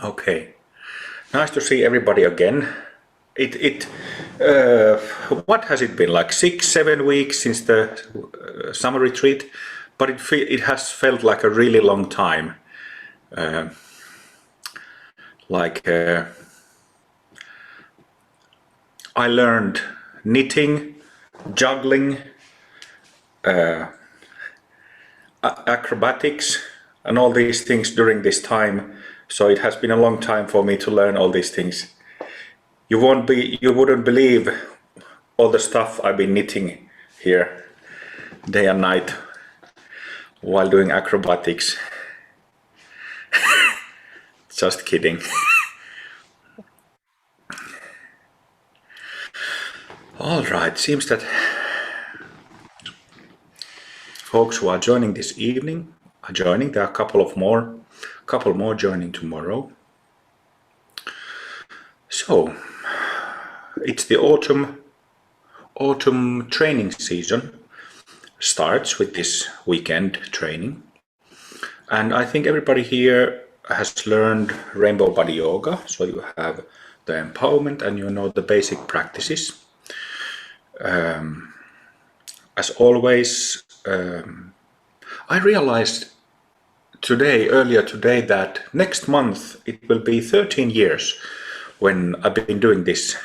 Okay, nice to see everybody again. It what has it been like 6, 7 weeks since the summer retreat? But it has felt like a really long time. Uh, like I learned knitting, juggling, acrobatics, and all these things during this time. So it has been a long time for me to learn all these things. You wouldn't believe all the stuff I've been knitting here day and night while doing acrobatics. Just kidding. All right, seems that folks who are joining this evening are joining. There are a couple more joining tomorrow. So it's the autumn training season. Starts with this weekend training, and I think everybody here has learned Rainbow Body Yoga, so you have the empowerment and you know the basic practices. As always, I realized earlier today, that next month it will be 13 years when I've been doing this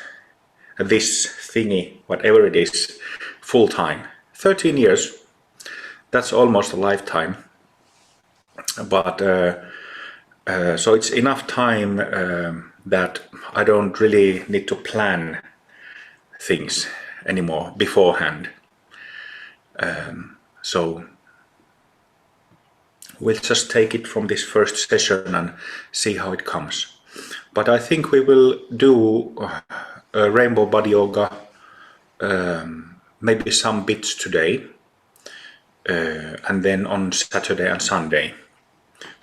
thingy, whatever it is, full time. 13 years, that's almost a lifetime. But so it's enough time that I don't really need to plan things anymore beforehand. So we'll just take it from this first session and see how it comes. But I think we will do Rainbow Body Yoga, maybe some bits today, and then on Saturday and Sunday.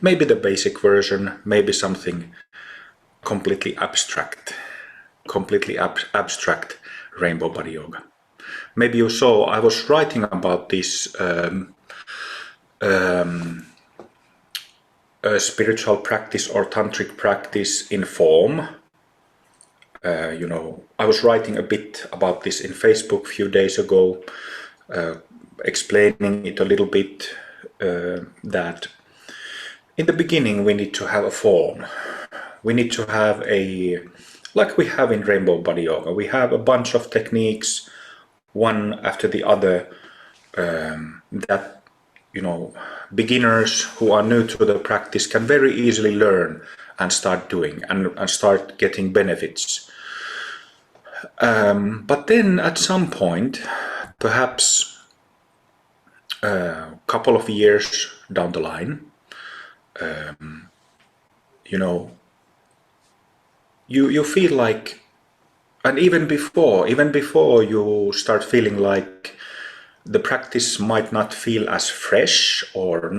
Maybe the basic version, maybe something completely abstract Rainbow Body Yoga. Maybe you saw I was writing about this spiritual practice or tantric practice in form. I was writing a bit about this in Facebook a few days ago, explaining it a little bit, that in the beginning we need to have a form. We need to have like we have in Rainbow Body Yoga, we have a bunch of techniques, one after the other, that beginners who are new to the practice can very easily learn and start doing and start getting benefits. But then at some point, perhaps a couple of years down the line, you feel like, and even before you start feeling like the practice might not feel as fresh, or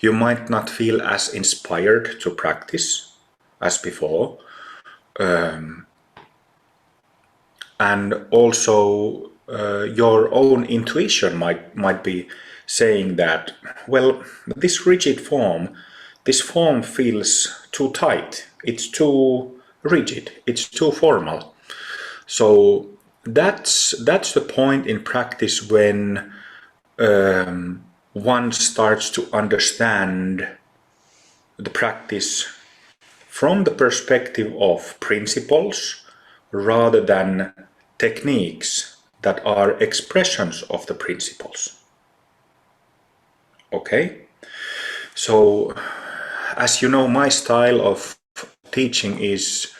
you might not feel as inspired to practice as before. And also your own intuition might be saying that, well, this rigid form, feels too tight, it's too rigid, it's too formal. So that's the point in practice when one starts to understand the practice from the perspective of principles rather than techniques that are expressions of the principles. Okay? So, as you know, my style of teaching is,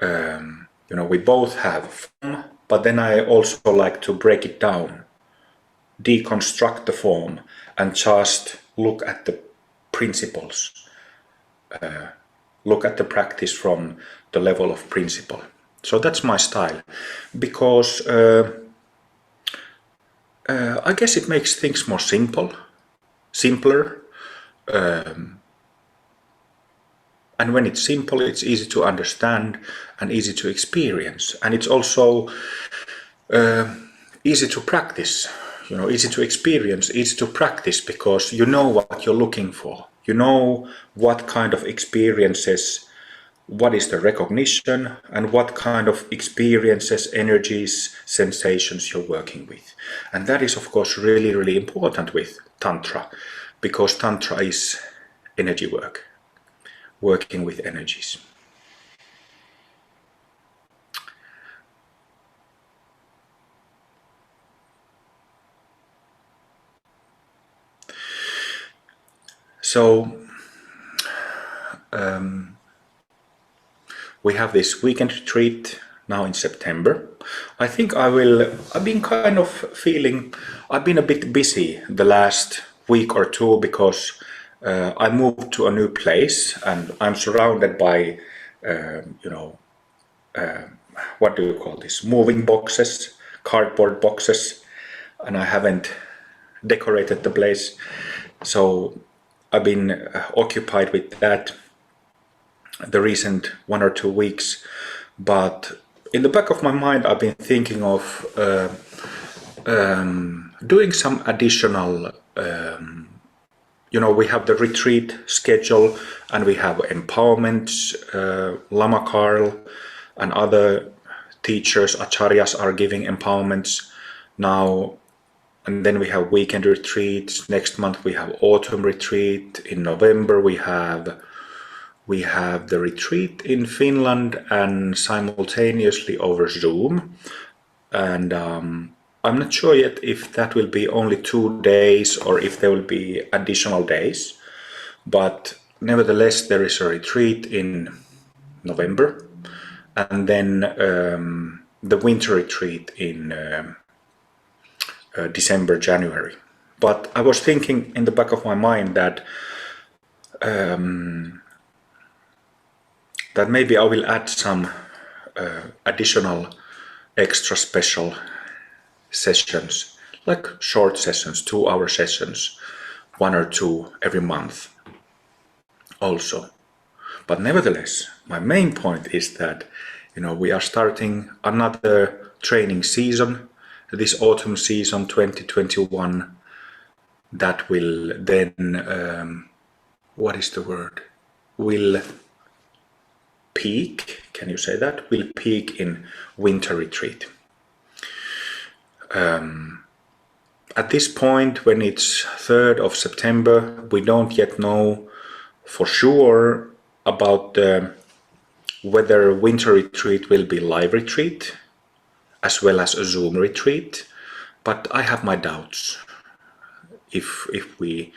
we both have form, but then I also like to break it down, deconstruct the form, and just look at the principles. Look at the practice from the level of principle. So that's my style, because I guess it makes things more simpler. And when it's simple, it's easy to understand and easy to experience. And it's also easy to practice, easy to experience, easy to practice, because you know what you're looking for. You know what kind of experiences what is the recognition, and what kind of experiences, energies, sensations you're working with. And that is, of course, really, really important with Tantra, because Tantra is energy work, working with energies. So we have this weekend retreat now in September. I think I've been kind of feeling, I've been a bit busy the last week or two because I moved to a new place and I'm surrounded by, you know, what do you call this? Moving boxes, cardboard boxes, and I haven't decorated the place. So I've been occupied with that the recent 1 or 2 weeks, but in the back of my mind I've been thinking of doing some additional, we have the retreat schedule and we have empowerments. Lama Karl and other teachers, acharyas, are giving empowerments now. And then we have weekend retreats. Next month we have autumn retreat. In November we have the retreat in Finland and simultaneously over Zoom. And I'm not sure yet if that will be only 2 days or if there will be additional days. But nevertheless, there is a retreat in November, and then the winter retreat in December, January. But I was thinking in the back of my mind that maybe I will add some additional extra special sessions, like short sessions, 2-hour sessions, 1 or 2 every month also. But nevertheless, my main point is that we are starting another training season, this autumn season 2021, that will then, what is the word? Will peak, can you say that? Will peak in winter retreat. At this point, when it's 3rd of September, we don't yet know for sure about whether winter retreat will be live retreat as well as a Zoom retreat, but I have my doubts if we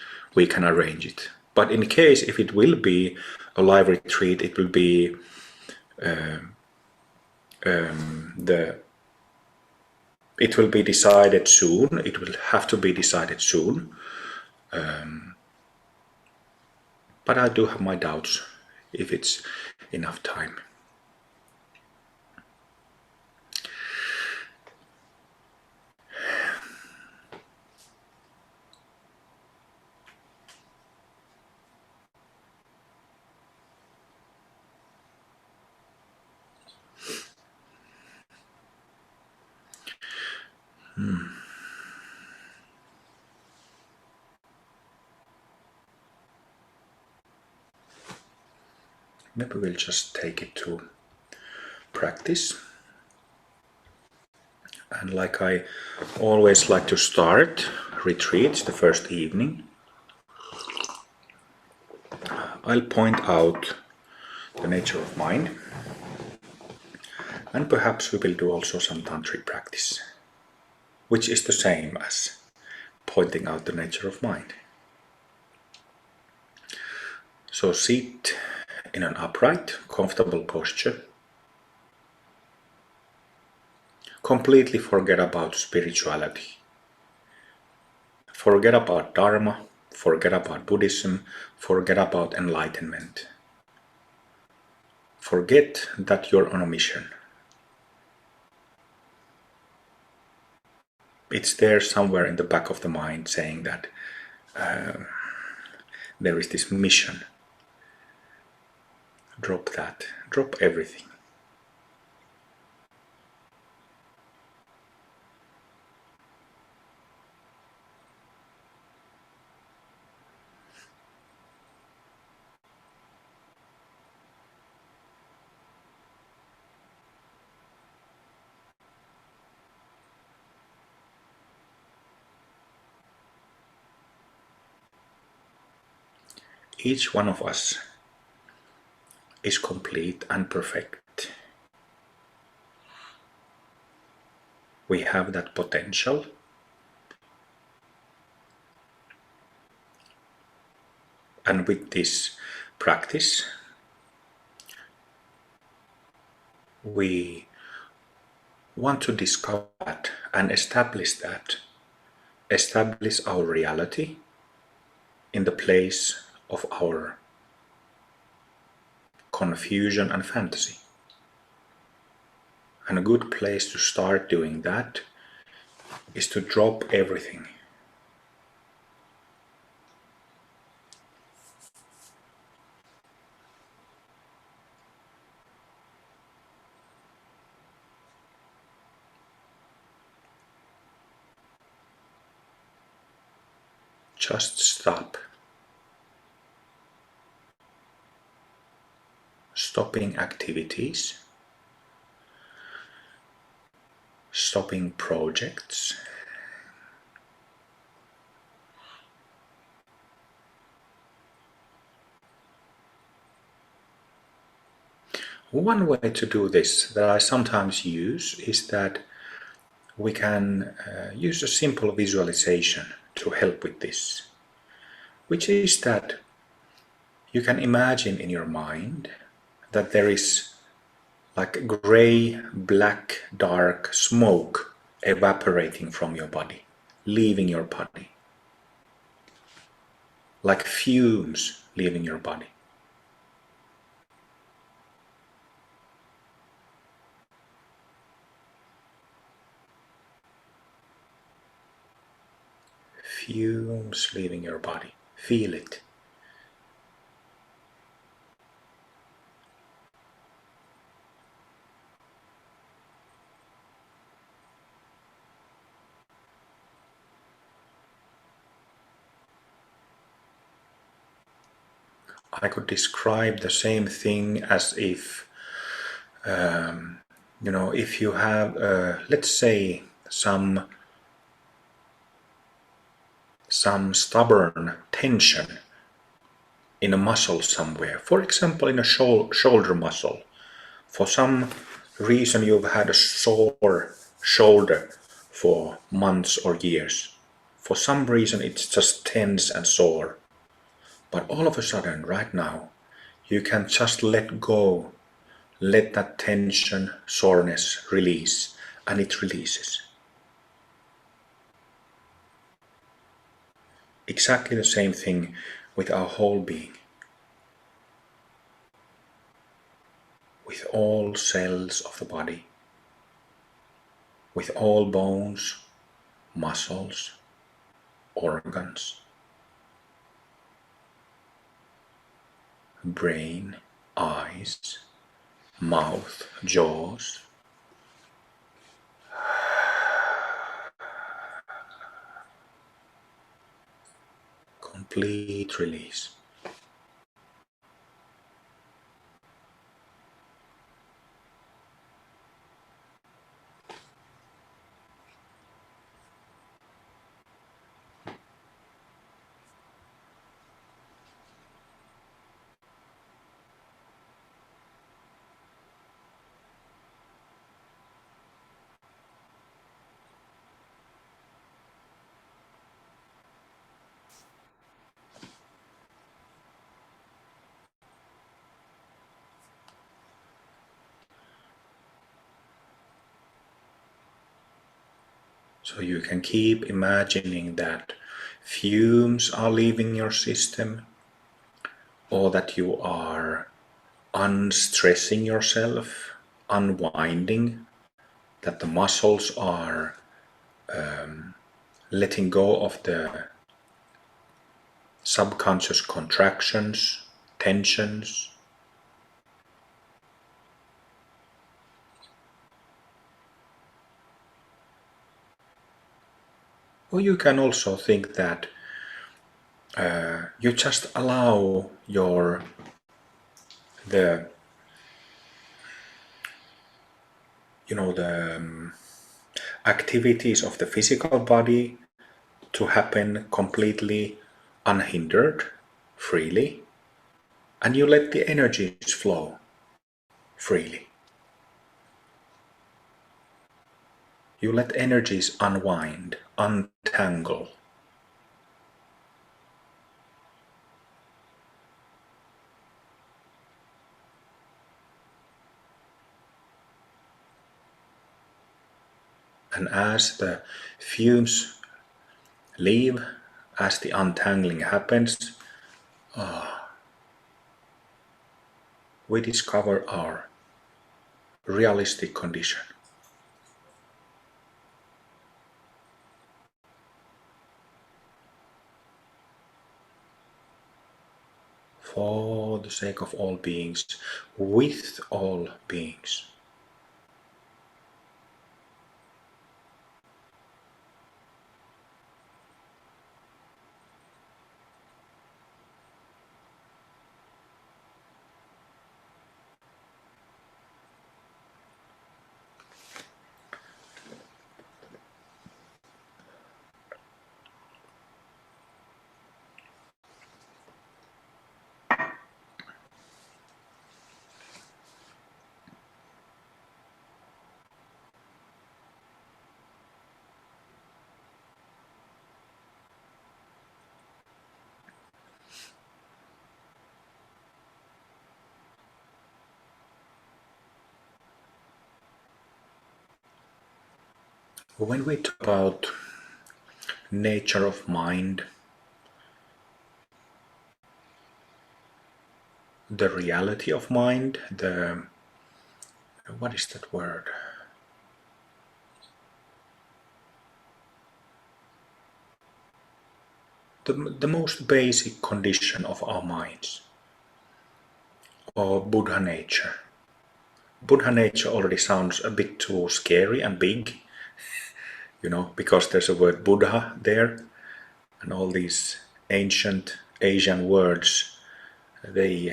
can arrange it. But in case if it will be a live retreat, it will be it will be decided soon. It will have to be decided soon. But I do have my doubts if it's enough time. Maybe we'll just take it to practice. And like I always like to start retreats the first evening, I'll point out the nature of mind, and perhaps we will do also some tantric practice, which is the same as pointing out the nature of mind. So sit in an upright, comfortable posture. Completely forget about spirituality. Forget about Dharma, forget about Buddhism, forget about enlightenment. Forget that you're on a mission. It's there somewhere in the back of the mind saying that there is this mission. Drop that, drop everything. each one of us is complete and perfect. We have that potential. And with this practice, we want to discover that and establish our reality in the place of our confusion and fantasy. And a good place to start doing that is to drop everything. Just stop. Stopping activities, stopping projects, one way to do this that I sometimes use is that we can use a simple visualization to help with this, which is that you can imagine in your mind that there is like gray, black, dark smoke evaporating from your body, leaving your body, like fumes leaving your body. Fumes leaving your body. Feel it. I could describe the same thing as if, if you have, let's say, some stubborn tension in a muscle somewhere, for example in a shoulder muscle. For some reason you've had a sore shoulder for months or years. For some reason it's just tense and sore. But all of a sudden, right now, you can just let go, let that tension, soreness release, and it releases. Exactly the same thing with our whole being. With all cells of the body, with all bones, muscles, organs, brain, eyes, mouth, jaws. Complete release. So you can keep imagining that fumes are leaving your system, or that you are unstressing yourself, unwinding, that the muscles are letting go of the subconscious contractions, tensions. Or you can also think that you just allow the activities of the physical body to happen completely unhindered, freely, and you let the energies flow freely. You let energies unwind, untangle. And as the fumes leave, as the untangling happens, we discover our realistic condition. For the sake of all beings, with all beings. When we talk about nature of mind, the reality of mind, what is that word? The most basic condition of our minds, or Buddha nature. Buddha nature already sounds a bit too scary and big, because there's a word Buddha there, and all these ancient Asian words, they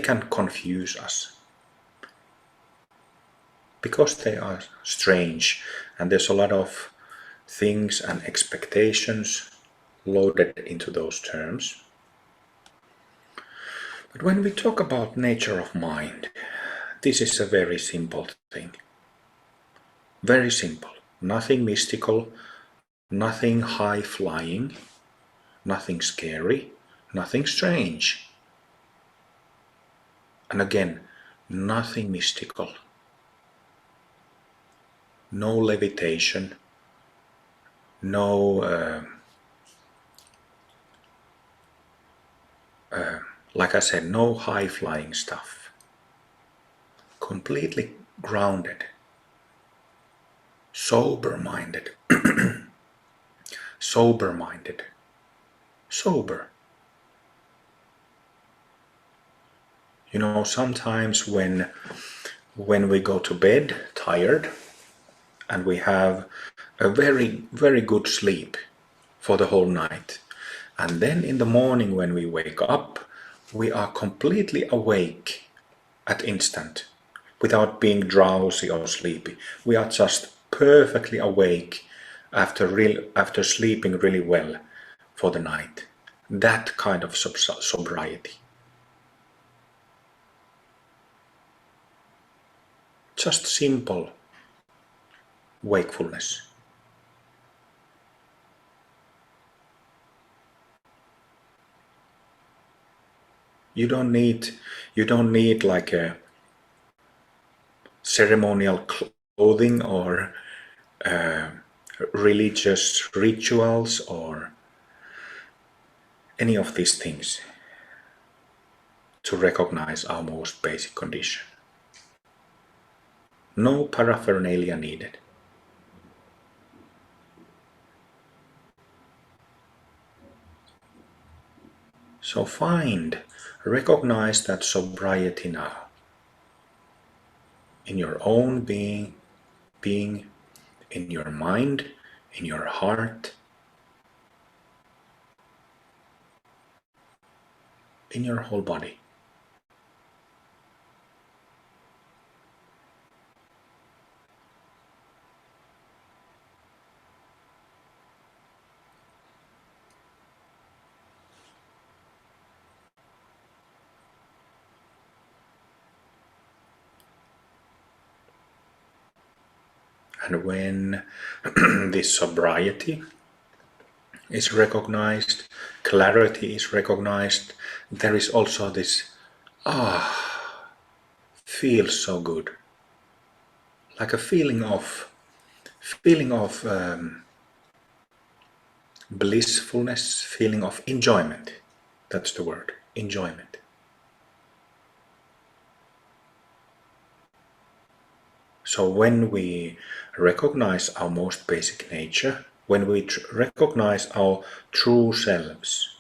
can confuse us because they are strange, and there's a lot of things and expectations loaded into those terms. But when we talk about nature of mind, this is a very simple thing. Very simple. Nothing mystical, nothing high flying, nothing scary, nothing strange. And again, nothing mystical. No levitation, no, like I said, no high flying stuff. Completely grounded, sober minded, sober minded, sober. Sometimes when we go to bed tired and we have a very, very good sleep for the whole night, and then in the morning when we wake up, we are completely awake at instant, without being drowsy or sleepy. We are just perfectly awake after sleeping really well for the night. That kind of sobriety. Just simple wakefulness. You don't need like a ceremonial clothing or religious rituals or any of these things to recognize our most basic condition. No paraphernalia needed. So recognize that sobriety now in your own being, in your mind, in your heart, in your whole body. And when this sobriety is recognized, clarity is recognized, there is also this, feels so good. Like a feeling of blissfulness, feeling of enjoyment. That's the word, enjoyment. So when we recognize our most basic nature, when we recognize our true selves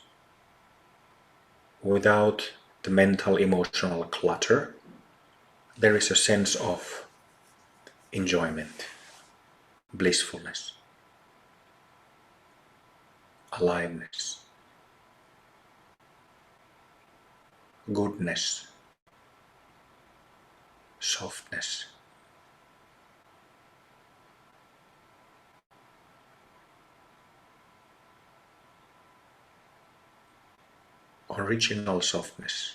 without the mental emotional clutter, there is a sense of enjoyment, blissfulness, aliveness, goodness, softness. Original softness.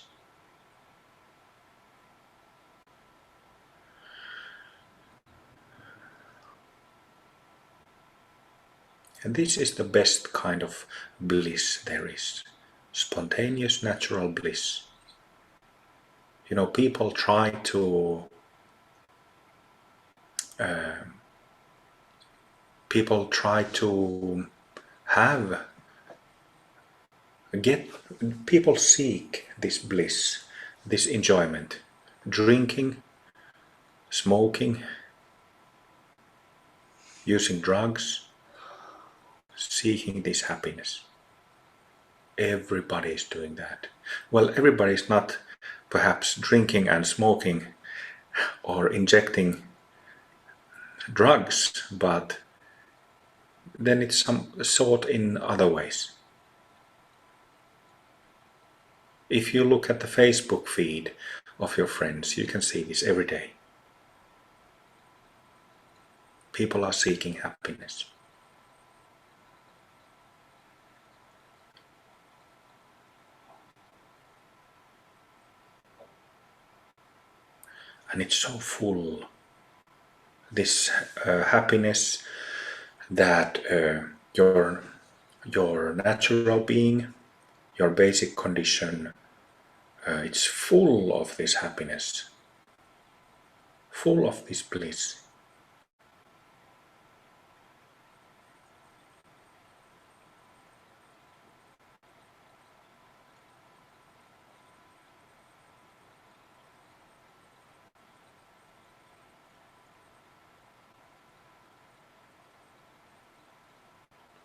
And this is the best kind of bliss there is. Spontaneous, natural bliss. You know, people try to have get people seek this bliss, this enjoyment, drinking, smoking, using drugs, seeking this happiness. Everybody is doing that. Well, everybody is not perhaps drinking and smoking or injecting drugs, but then it's some sort in other ways. If you look at the Facebook feed of your friends, you can see this every day. People are seeking happiness. And it's so full, this happiness that your natural being, your basic condition, it's full of this happiness, full of this bliss.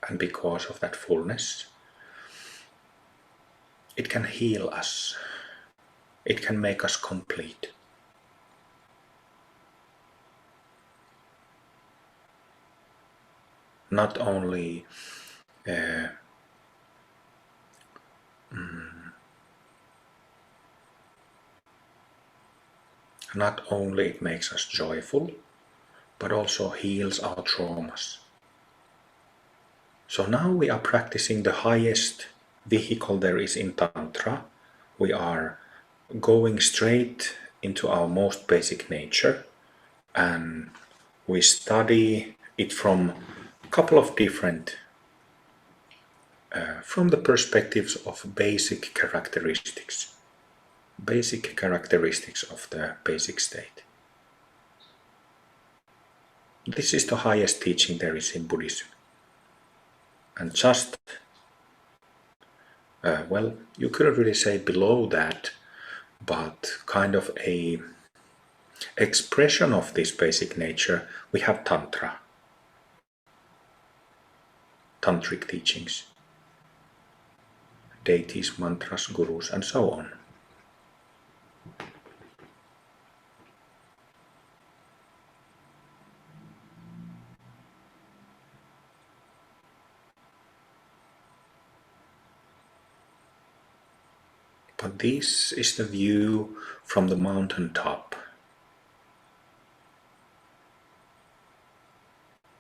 And because of that fullness, it can heal us. It can make us complete. Not only it makes us joyful, but also heals our traumas. So now we are practicing the highest vehicle there is in Tantra. We are going straight into our most basic nature, and we study it from a couple of different from the perspectives of basic characteristics of the basic state. This is the highest teaching there is in Buddhism. And just, well, you couldn't really say below that, but kind of a expression of this basic nature, we have Tantra, tantric teachings, deities, mantras, gurus, and so on. But this is the view from the mountain top,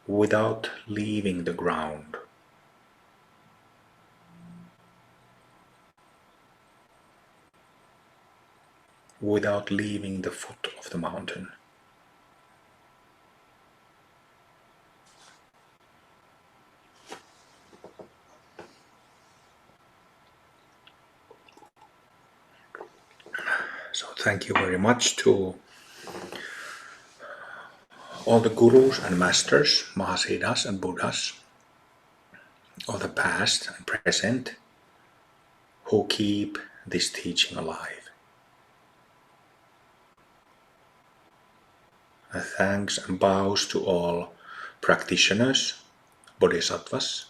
without leaving the ground. Without leaving the foot of the mountain. Thank you very much to all the gurus and masters, Mahasiddhas and Buddhas, of the past and present, who keep this teaching alive. Thanks and bows to all practitioners, bodhisattvas.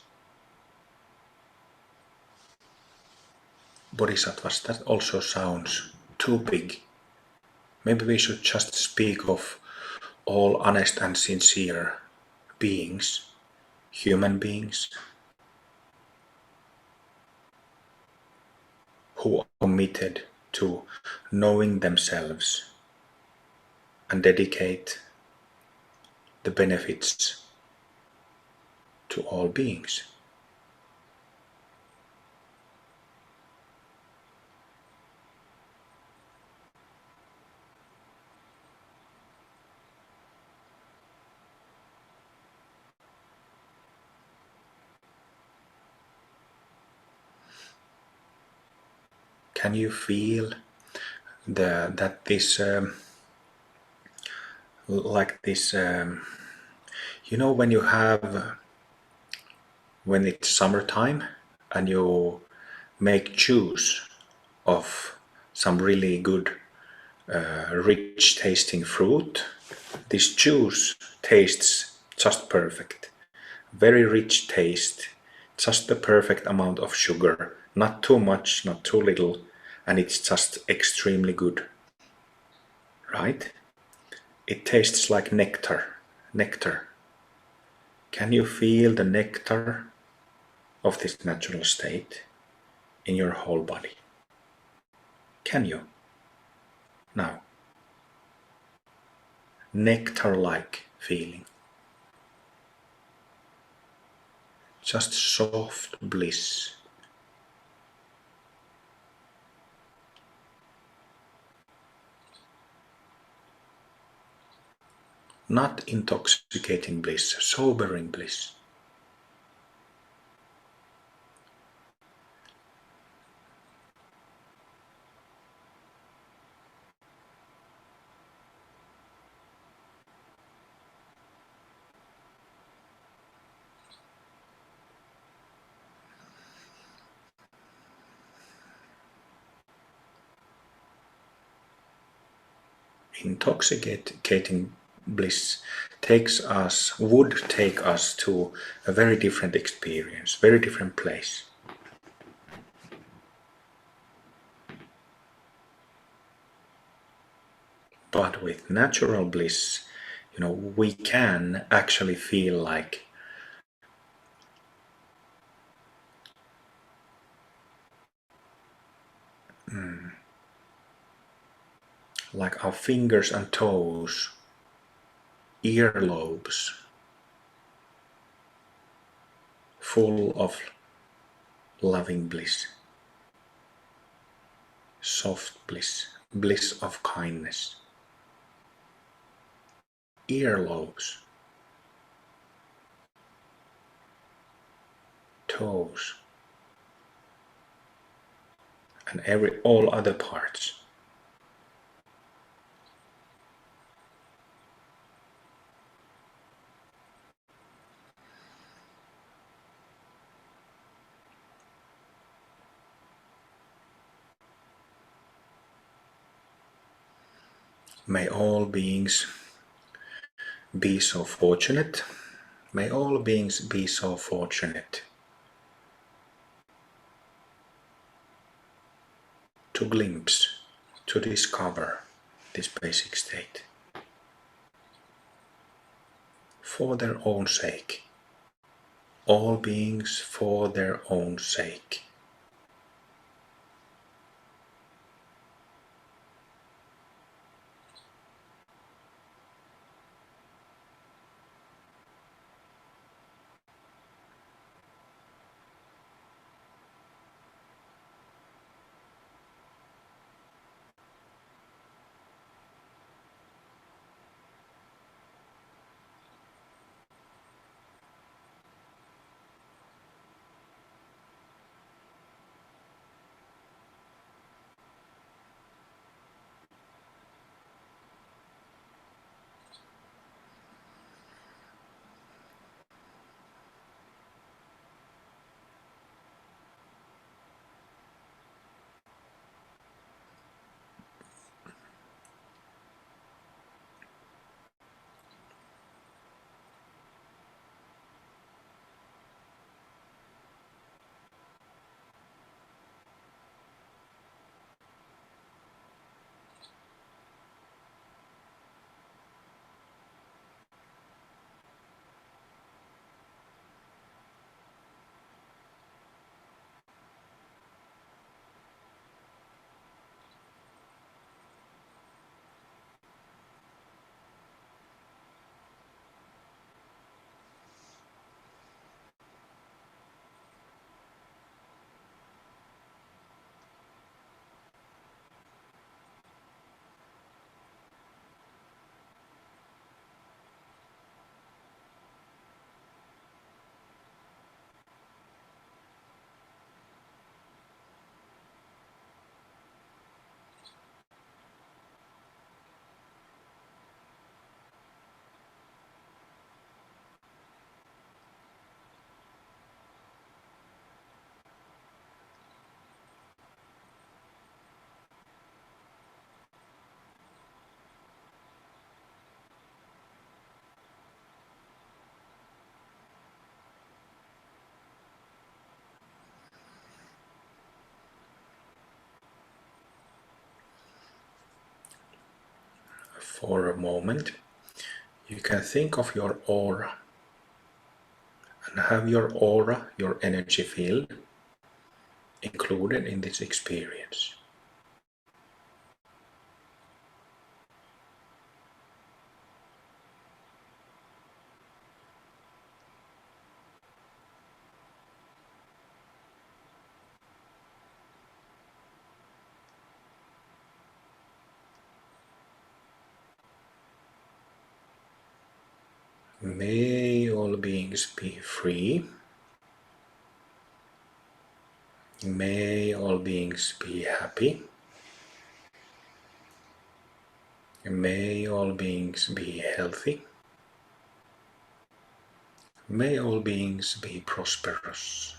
Bodhisattvas, that also sounds too big. Maybe we should just speak of all honest and sincere beings, human beings, who are committed to knowing themselves and dedicate the benefits to all beings. Can you feel that this, like this, when you have, when it's summertime and you make juice of some really good, rich tasting fruit, this juice tastes just perfect. Very rich taste, just the perfect amount of sugar, not too much, not too little, and it's just extremely good. Right? It tastes like nectar. Nectar. Can you feel the nectar of this natural state in your whole body? Can you? Now. Nectar-like feeling. Just soft bliss. Not intoxicating bliss, sobering bliss. Intoxicating bliss would take us to a very different experience, very different place. But with natural bliss, we can actually feel like our fingers and toes, earlobes, full of loving bliss, soft bliss, bliss of kindness. Earlobes, toes, and all other parts. May all beings be so fortunate. May all beings be so fortunate to glimpse, to discover this basic state for their own sake. All beings for their own sake. for a moment, you can think of your aura and have your aura, your energy field, included in this experience. May all beings be free. May all beings be happy. May all beings be healthy. May all beings be prosperous.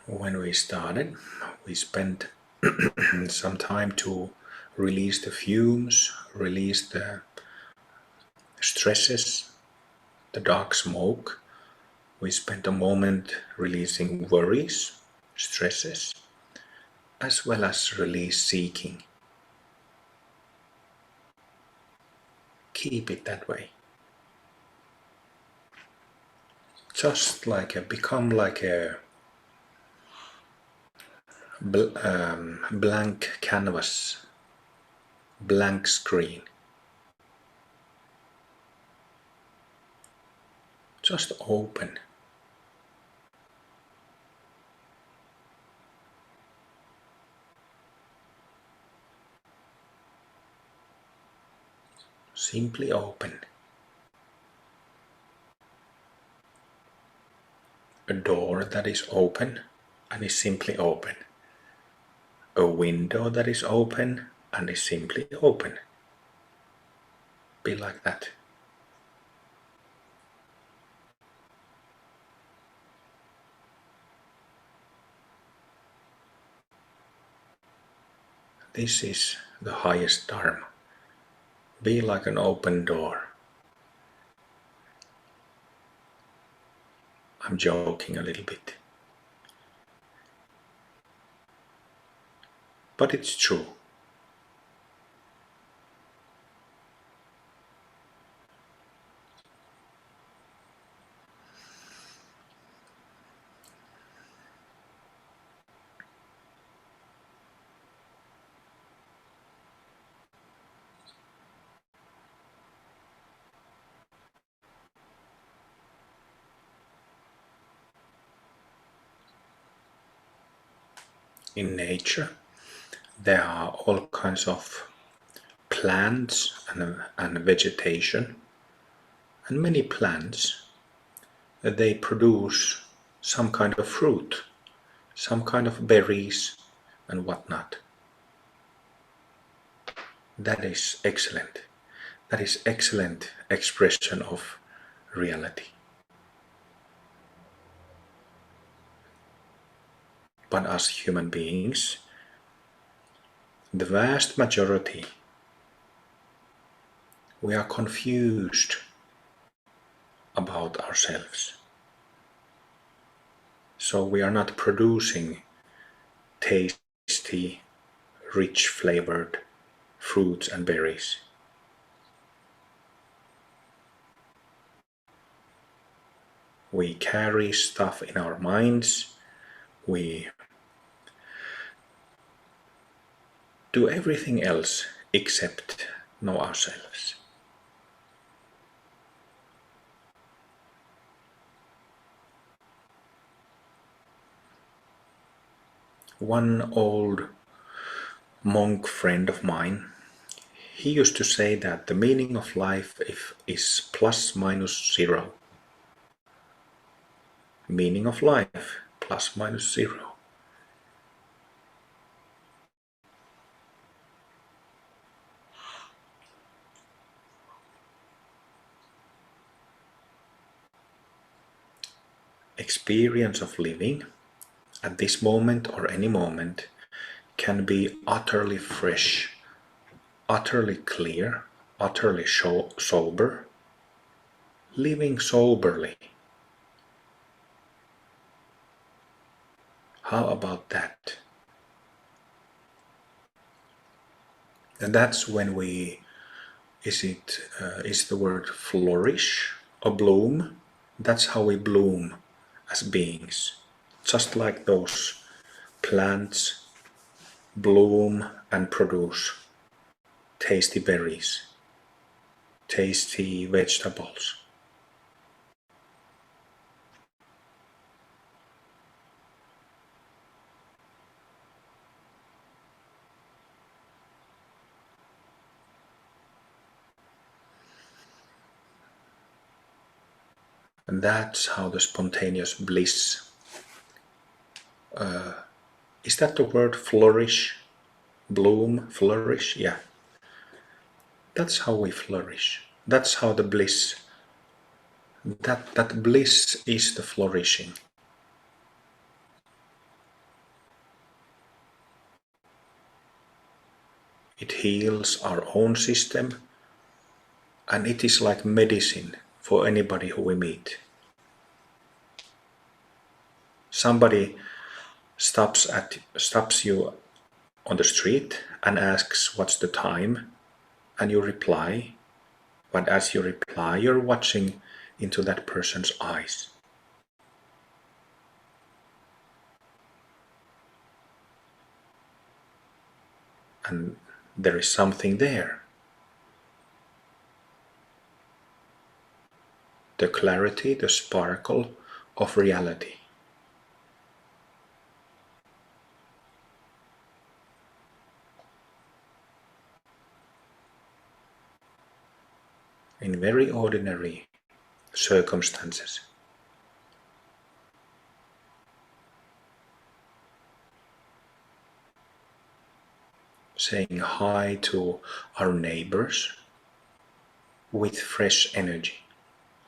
When we started, we spent some time to release the fumes, release the stresses, the dark smoke. We spent a moment releasing worries, stresses, as well as release seeking. Keep it that way. just become like a blank canvas, blank screen. Just open. Simply open. A door that is open and is simply open. A window that is open and is simply open. Be like that. This is the highest Dharma. Be like an open door. I'm joking a little bit. But it's true. In nature, there are all kinds of plants and vegetation, and many plants they produce some kind of fruit, some kind of berries and whatnot. That is excellent. That is excellent expression of reality. But as human beings, the vast majority, we are confused about ourselves. So we are not producing tasty, rich flavored fruits and berries. We carry stuff in our minds. We do everything else except know ourselves. One old monk friend of mine, he used to say that the meaning of life is plus minus zero. Meaning of life plus minus zero. Experience of living at this moment or any moment can be utterly fresh, utterly clear, utterly sober. Living soberly. How about that? And that's when is the word flourish or bloom? That's how we bloom as beings. Just like those plants bloom and produce tasty berries, tasty vegetables. And that's how the spontaneous bliss. Is that the word flourish? Bloom, flourish? Yeah. That's how we flourish. That's how the bliss. That bliss is the flourishing. It heals our own system, and it is like medicine for anybody who we meet. Somebody stops you on the street and asks what's the time, and you reply, but as you reply you're watching into that person's eyes. and there is something there. The clarity, the sparkle of reality. In very ordinary circumstances. Saying hi to our neighbors with fresh energy.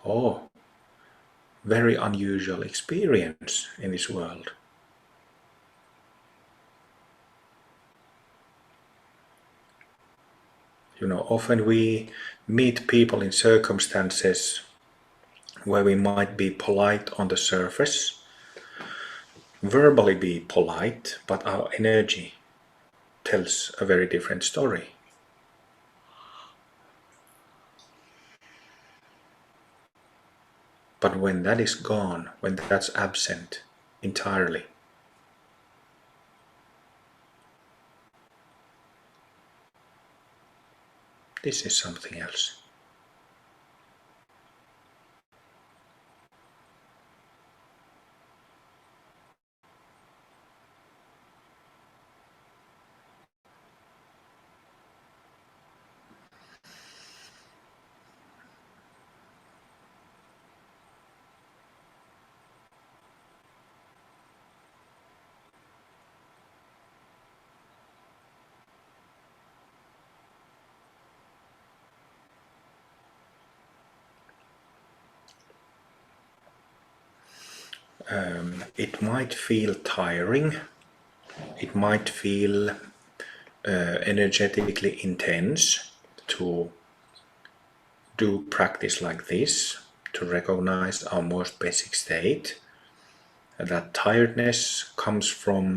Oh, very unusual experience in this world. Often we meet people in circumstances where we might be polite on the surface, verbally be polite, but our energy tells a very different story. But when that is gone, when that's absent entirely, this is something else. It might feel tiring, it might feel energetically intense to do practice like this, to recognize our most basic state. That tiredness comes from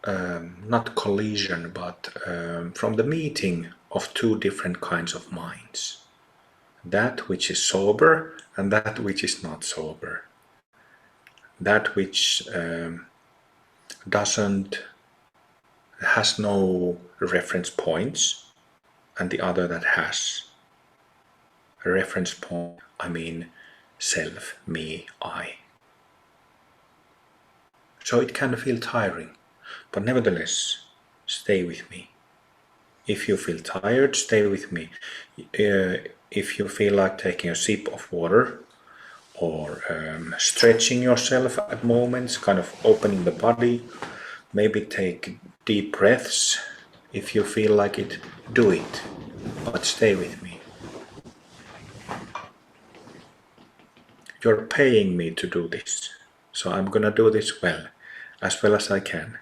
not collision, but from the meeting of two different kinds of minds. That which is sober and that which is not sober. That which has no reference points, and the other that has a reference point. I mean self, me, I. So it can feel tiring, but nevertheless, stay with me. If you feel tired, stay with me. If you feel like taking a sip of water or stretching yourself at moments, kind of opening the body, maybe take deep breaths. If you feel like it, do it, but stay with me. You're paying me to do this, so I'm gonna do this well as I can.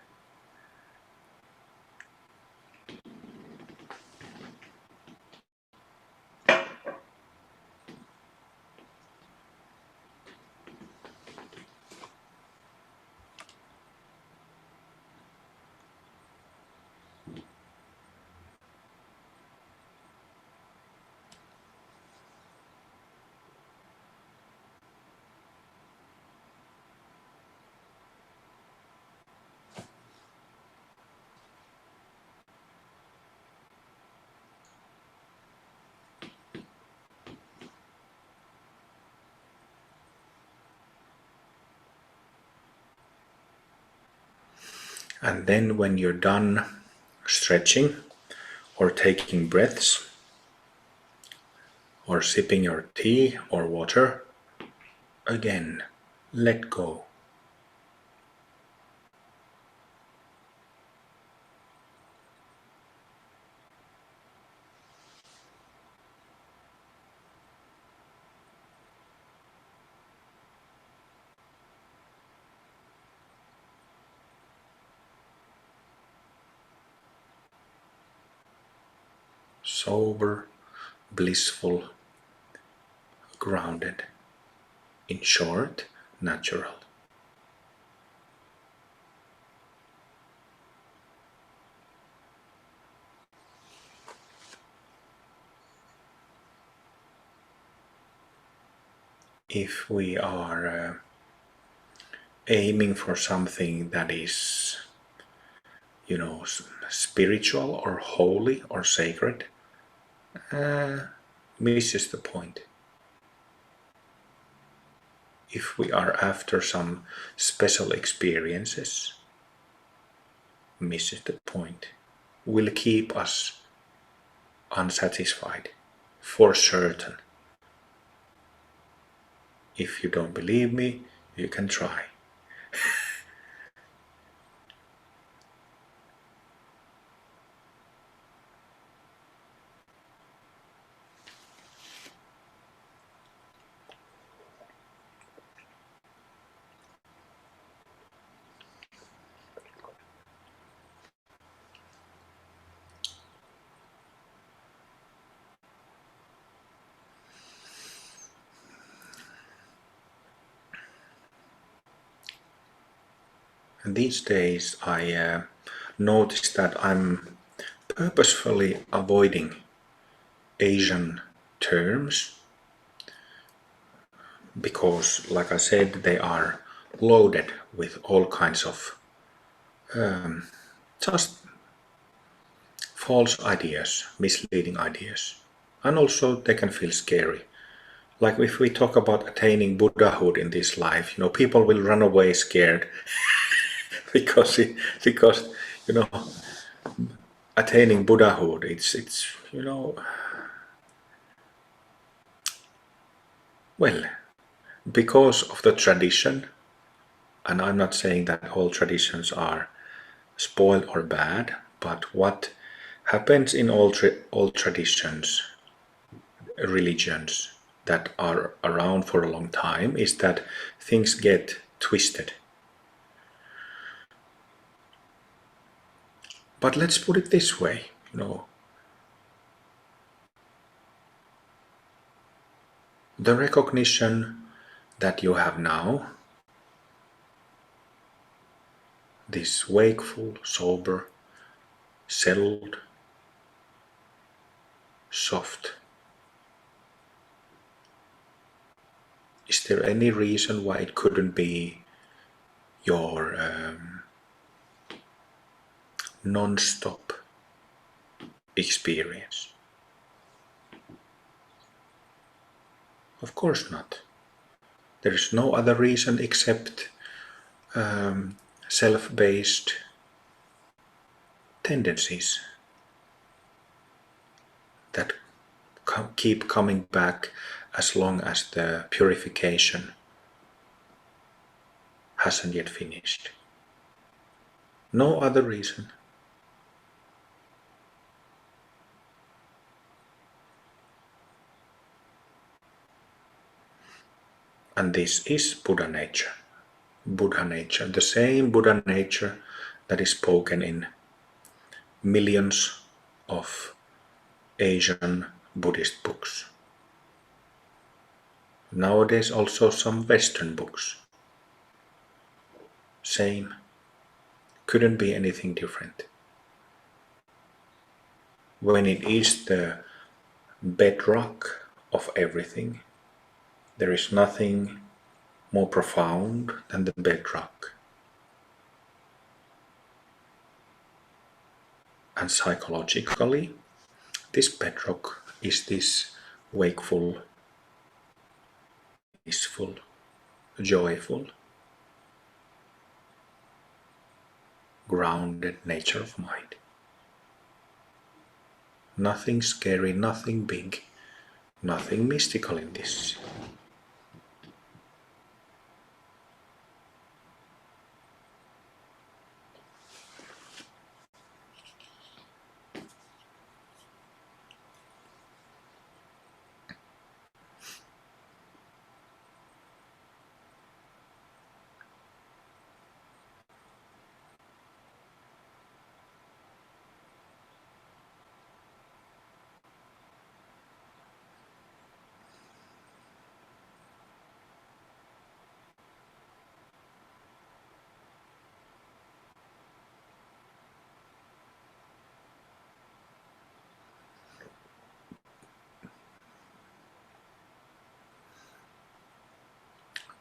And then when you're done stretching or taking breaths or sipping your tea or water, again, let go. Sober, blissful, grounded. In short, natural. If we are aiming for something that is spiritual or holy or sacred, misses the point. If we are after some special experiences, misses the point. Will keep us unsatisfied, for certain. If you don't believe me, you can try. And these days I notice that I'm purposefully avoiding Asian terms because, like I said, they are loaded with all kinds of just false ideas, misleading ideas. And also they can feel scary. Like if we talk about attaining Buddhahood in this life, people will run away scared because because you know attaining Buddhahood, it's well, because of the tradition. And I'm not saying that all traditions are spoiled or bad, but what happens in all traditions, religions that are around for a long time, is that things get twisted. But let's put it this way, the recognition that you have now, this wakeful, sober, settled, soft. Is there any reason why it couldn't be your non-stop experience? Of course not. There is no other reason except self-based tendencies that keep coming back as long as the purification hasn't yet finished. No other reason. And this is Buddha nature. Buddha nature, the same Buddha nature that is spoken in millions of Asian Buddhist books. Nowadays also some Western books. Same. Couldn't be anything different. When it is the bedrock of everything, there is nothing more profound than the bedrock. And psychologically, this bedrock is this wakeful, peaceful, joyful, grounded nature of mind. Nothing scary, nothing big, nothing mystical in this.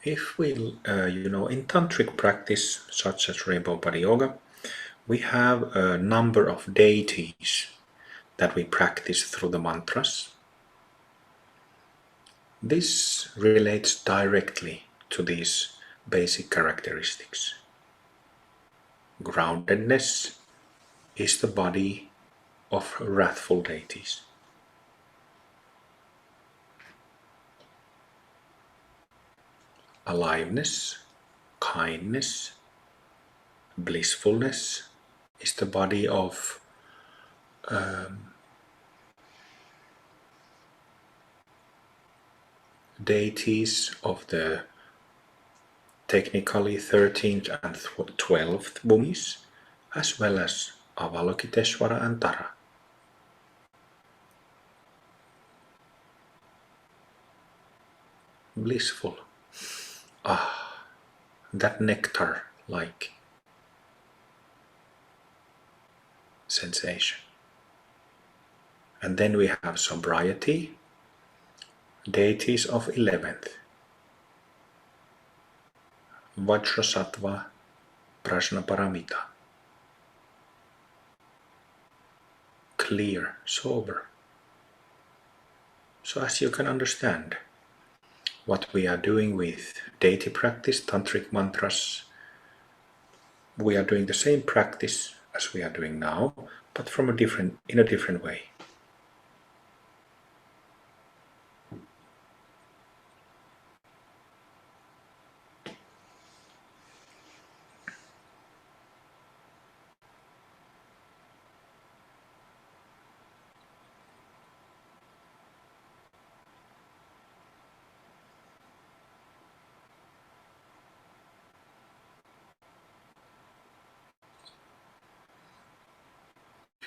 If we, in tantric practice such as Rainbow Body Yoga, We have a number of deities that we practice through the mantras. This relates directly to these basic characteristics. Groundedness is the body of wrathful deities. Aliveness, kindness, blissfulness is the body of deities of the technically 13th and 12th bhumis, as well as Avalokiteshvara and Tara. Blissful. That nectar-like sensation. And then we have sobriety, deities of 11th. Vajrasattva, Prajnaparamita. Clear, sober. So as you can understand, what we are doing with deity practice, tantric mantras, we are doing the same practice as we are doing now, but in a different way.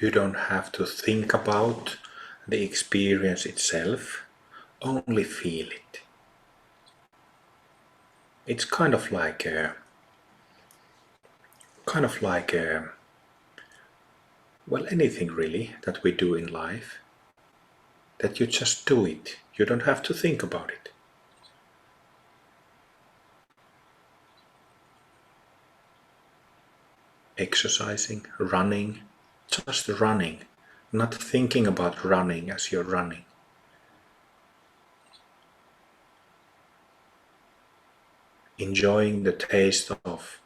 You don't have to think about the experience itself, only feel it. It's kind of like well, anything really that we do in life, that you just do it. You don't have to think about it. Exercising, running, just running, not thinking about running as you're running. Enjoying the taste of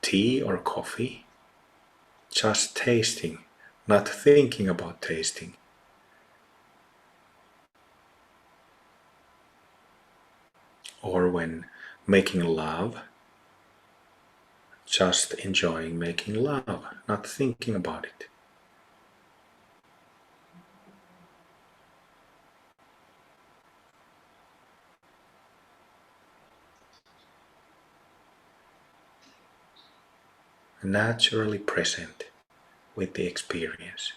tea or coffee, just tasting, not thinking about tasting. Or when making love, just enjoying making love, not thinking about it. Naturally present with the experience.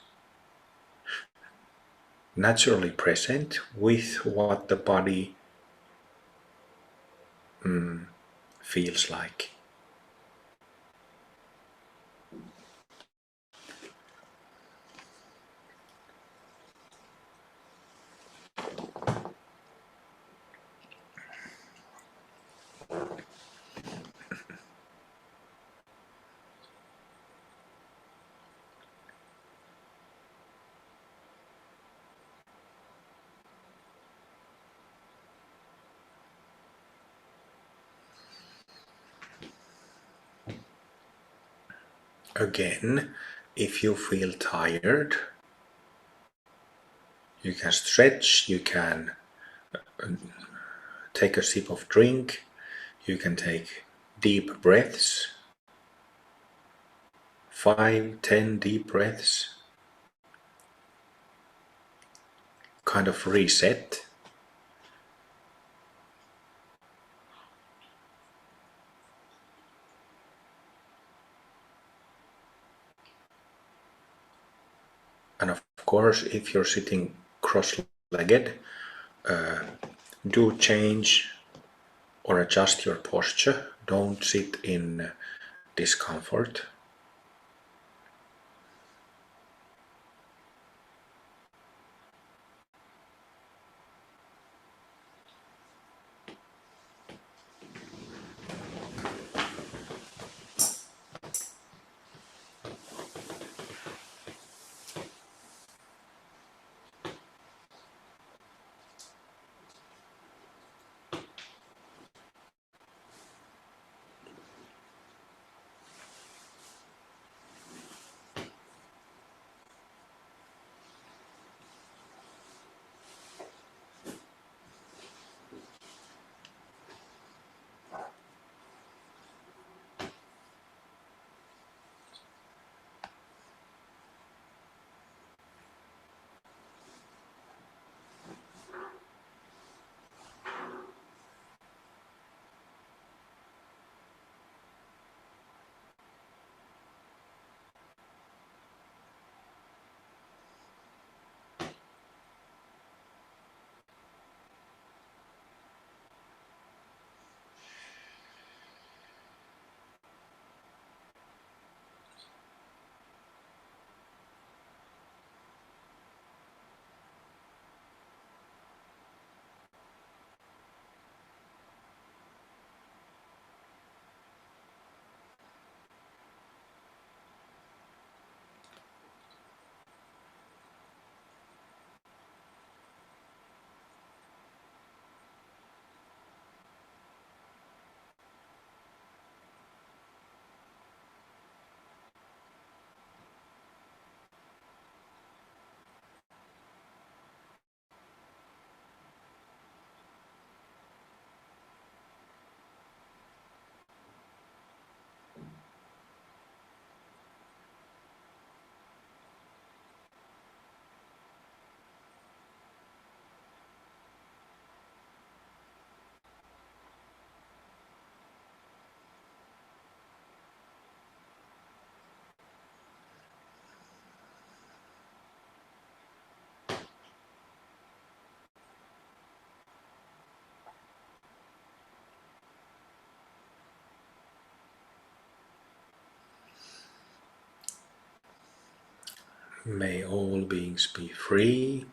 Naturally present with what the body feels like. Again, if you feel tired, you can stretch, you can take a sip of drink, you can take deep breaths, 5-10 deep breaths, kind of reset. And of course, if you're sitting cross-legged, do change or adjust your posture. Don't sit in discomfort. May all beings be free.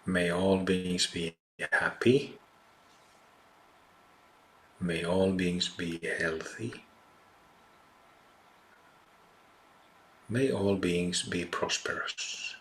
May all beings be happy. May all beings be healthy. May all beings be prosperous.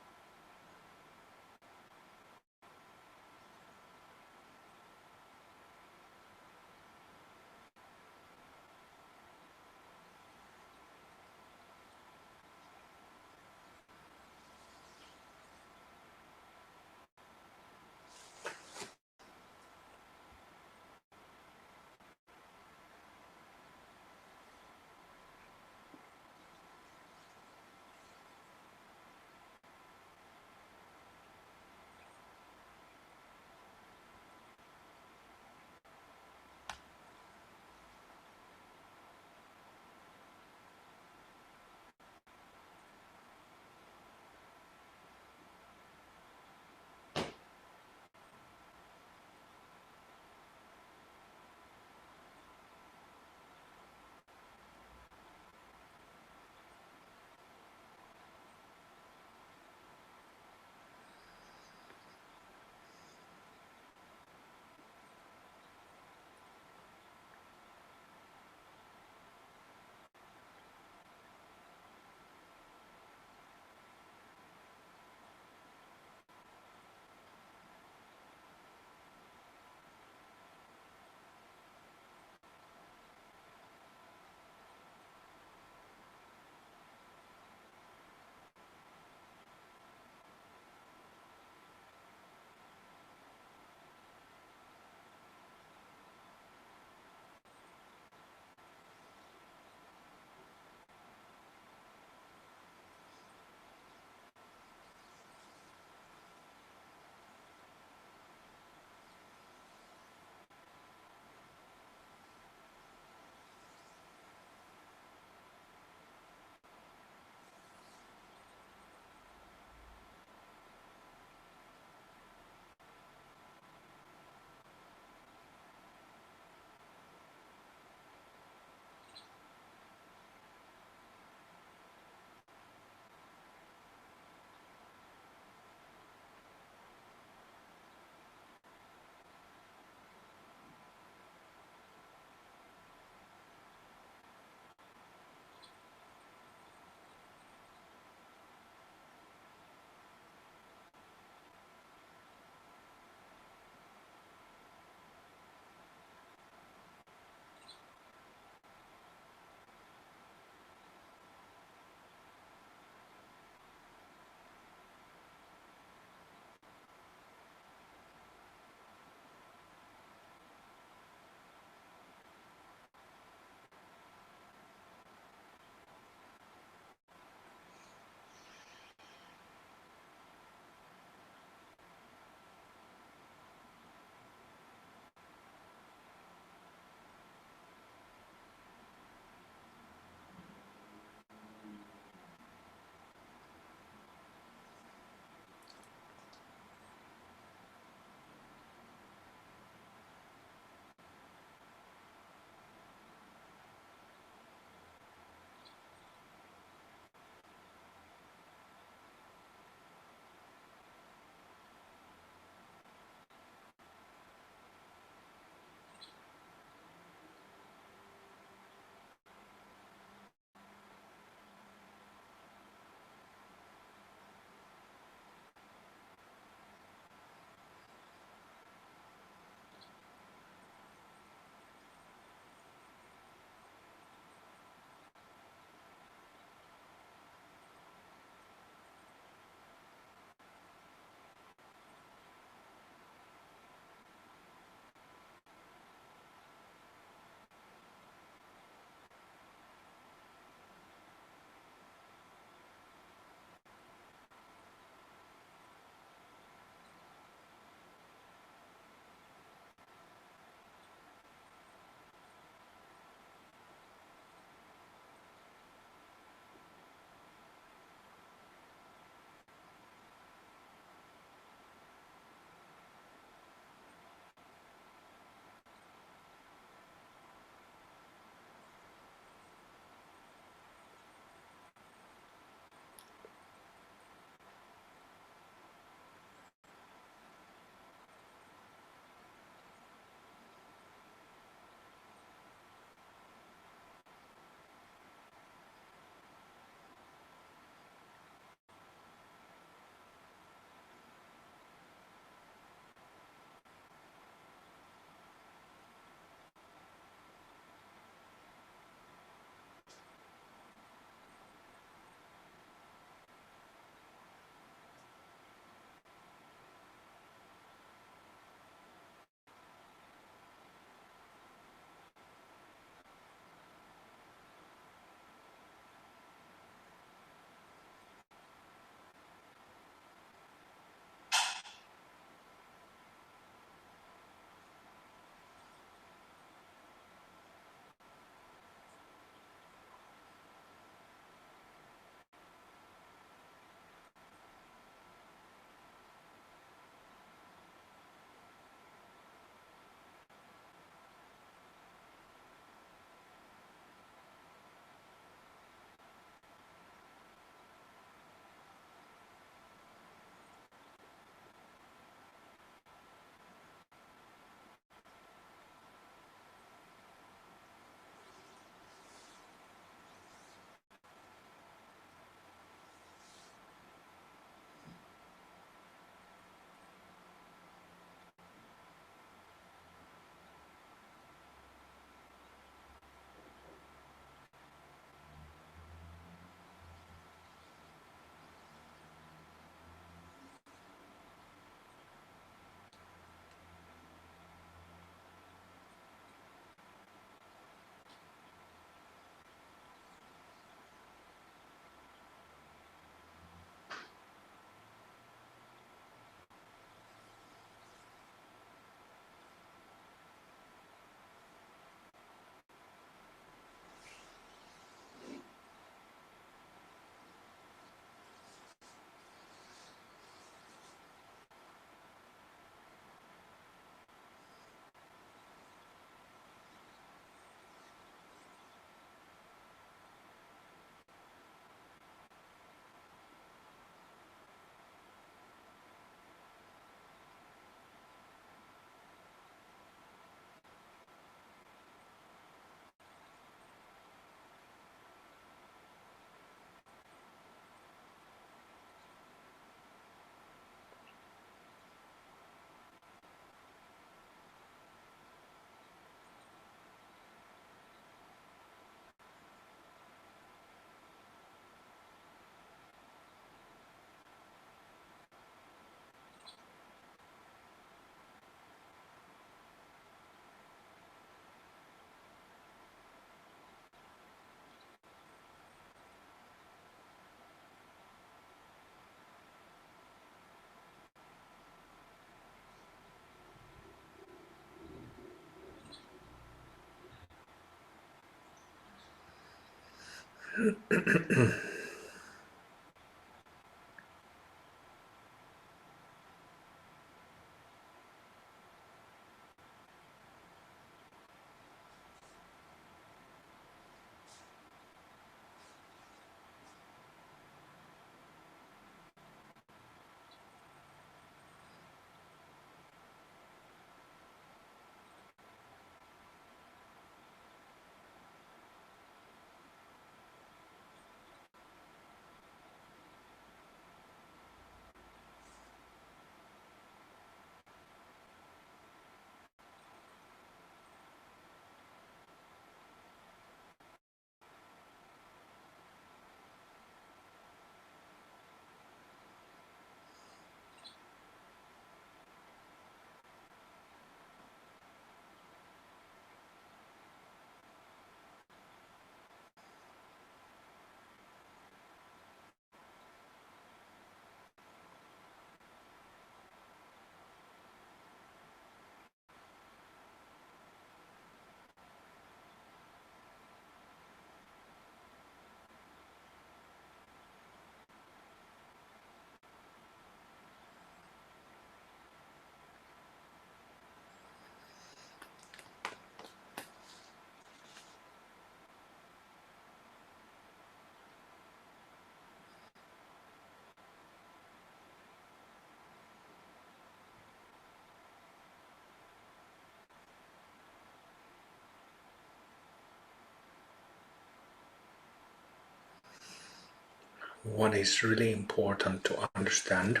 What is really important to understand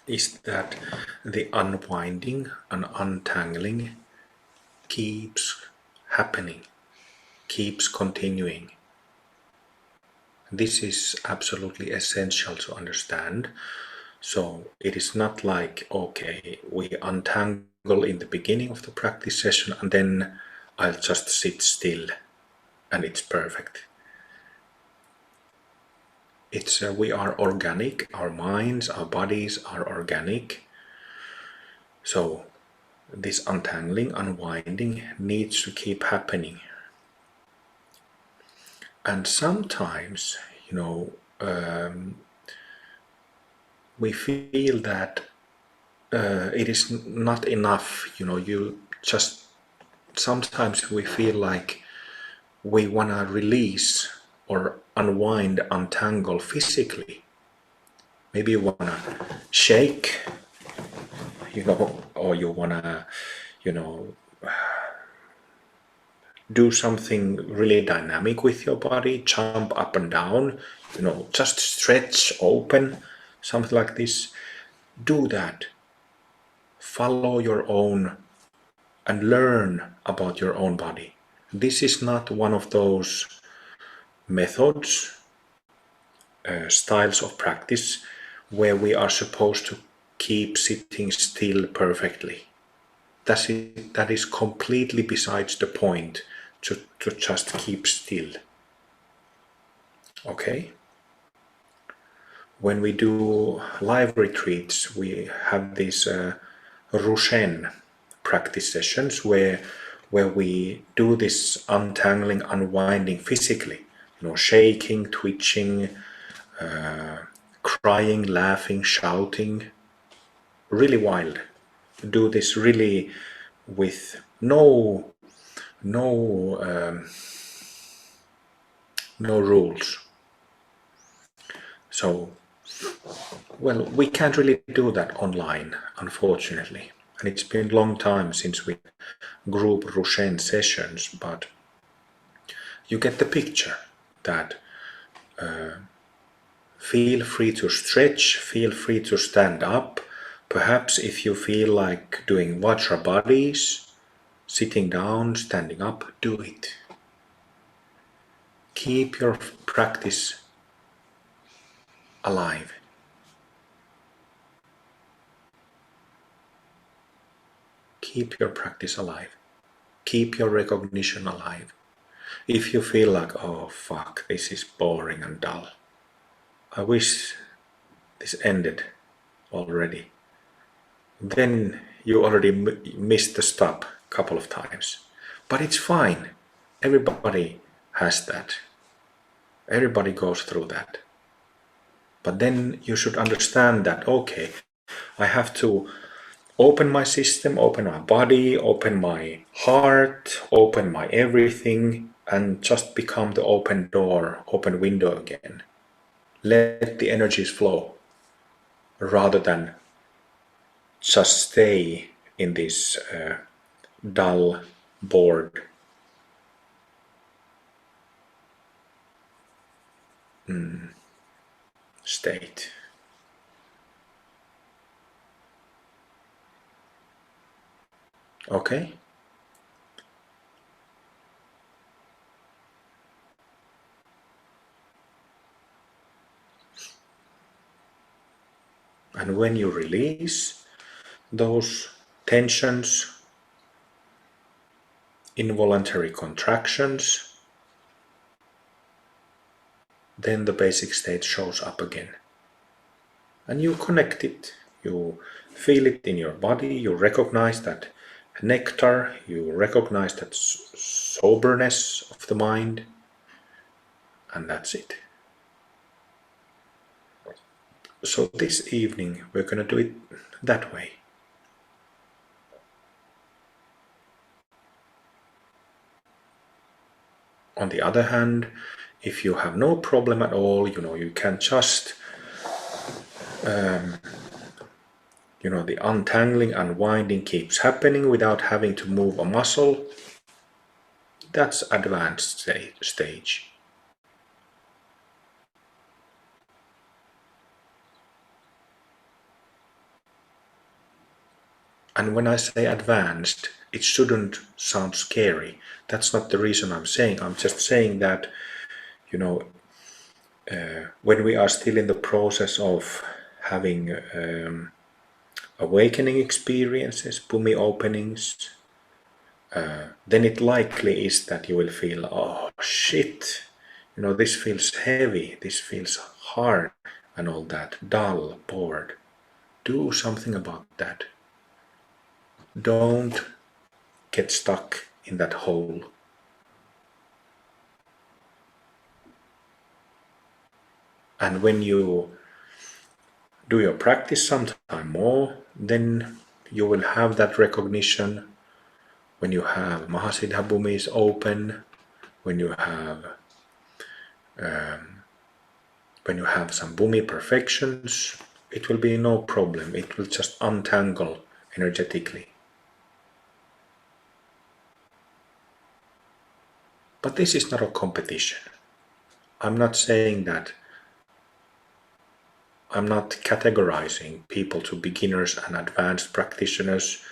is that the unwinding and untangling keeps happening, keeps continuing. This is absolutely essential to understand. So it is not like, okay, we untangle in the beginning of the practice session and then I'll just sit still and it's perfect. It's we are organic, our minds, our bodies are organic. So this untangling, unwinding needs to keep happening. And sometimes, we feel that it is not enough. You just sometimes we feel like we want to release or unwind, untangle physically. Maybe you want to shake, or you want to, do something really dynamic with your body, jump up and down, just stretch open, something like this. Do that. Follow your own and learn about your own body. This is not one of those methods, styles of practice where we are supposed to keep sitting still perfectly. That is completely besides the point to just keep still. Okay? When we do live retreats, we have these Rushen practice sessions where we do this untangling, unwinding physically, shaking, twitching, crying, laughing, shouting, really wild. Do this really with no rules. So, well, we can't really do that online, unfortunately. And it's been a long time since we group Rushen sessions, but you get the picture that feel free to stretch, feel free to stand up. Perhaps if you feel like doing Vajrabhadis, sitting down, standing up, do it. Keep your practice alive. Keep your practice alive. Keep your recognition alive. If you feel like, oh fuck, this is boring and dull, I wish this ended already, then you already missed the stop a couple of times. But it's fine. Everybody has that. Everybody goes through that. But then you should understand that, okay, I have to open my system, open my body, open my heart, open my everything, and just become the open door, open window again. Let the energies flow rather than just stay in this dull, bored state. Okay? And when you release those tensions, involuntary contractions, then the basic state shows up again. And you connect it, you feel it in your body, you recognize that nectar, you recognize that soberness of the mind, and that's it. So this evening we're going to do it that way. On the other hand, if you have no problem at all, you can just the untangling, unwinding keeps happening without having to move a muscle. That's advanced stage. And when I say advanced, it shouldn't sound scary. That's not the reason I'm saying. I'm just saying that, when we are still in the process of having awakening experiences, bhumi openings, then it likely is that you will feel, oh shit, this feels heavy, this feels hard, and all that, dull, bored. Do something about that. Don't get stuck in that hole. And when you do your practice sometime more, then you will have that recognition when you have Mahasiddha Bhumis open, when you have some Bhumi perfections, it will be no problem. It will just untangle energetically. But this is not a competition. I'm not saying that. I'm not categorizing people to beginners and advanced practitioners,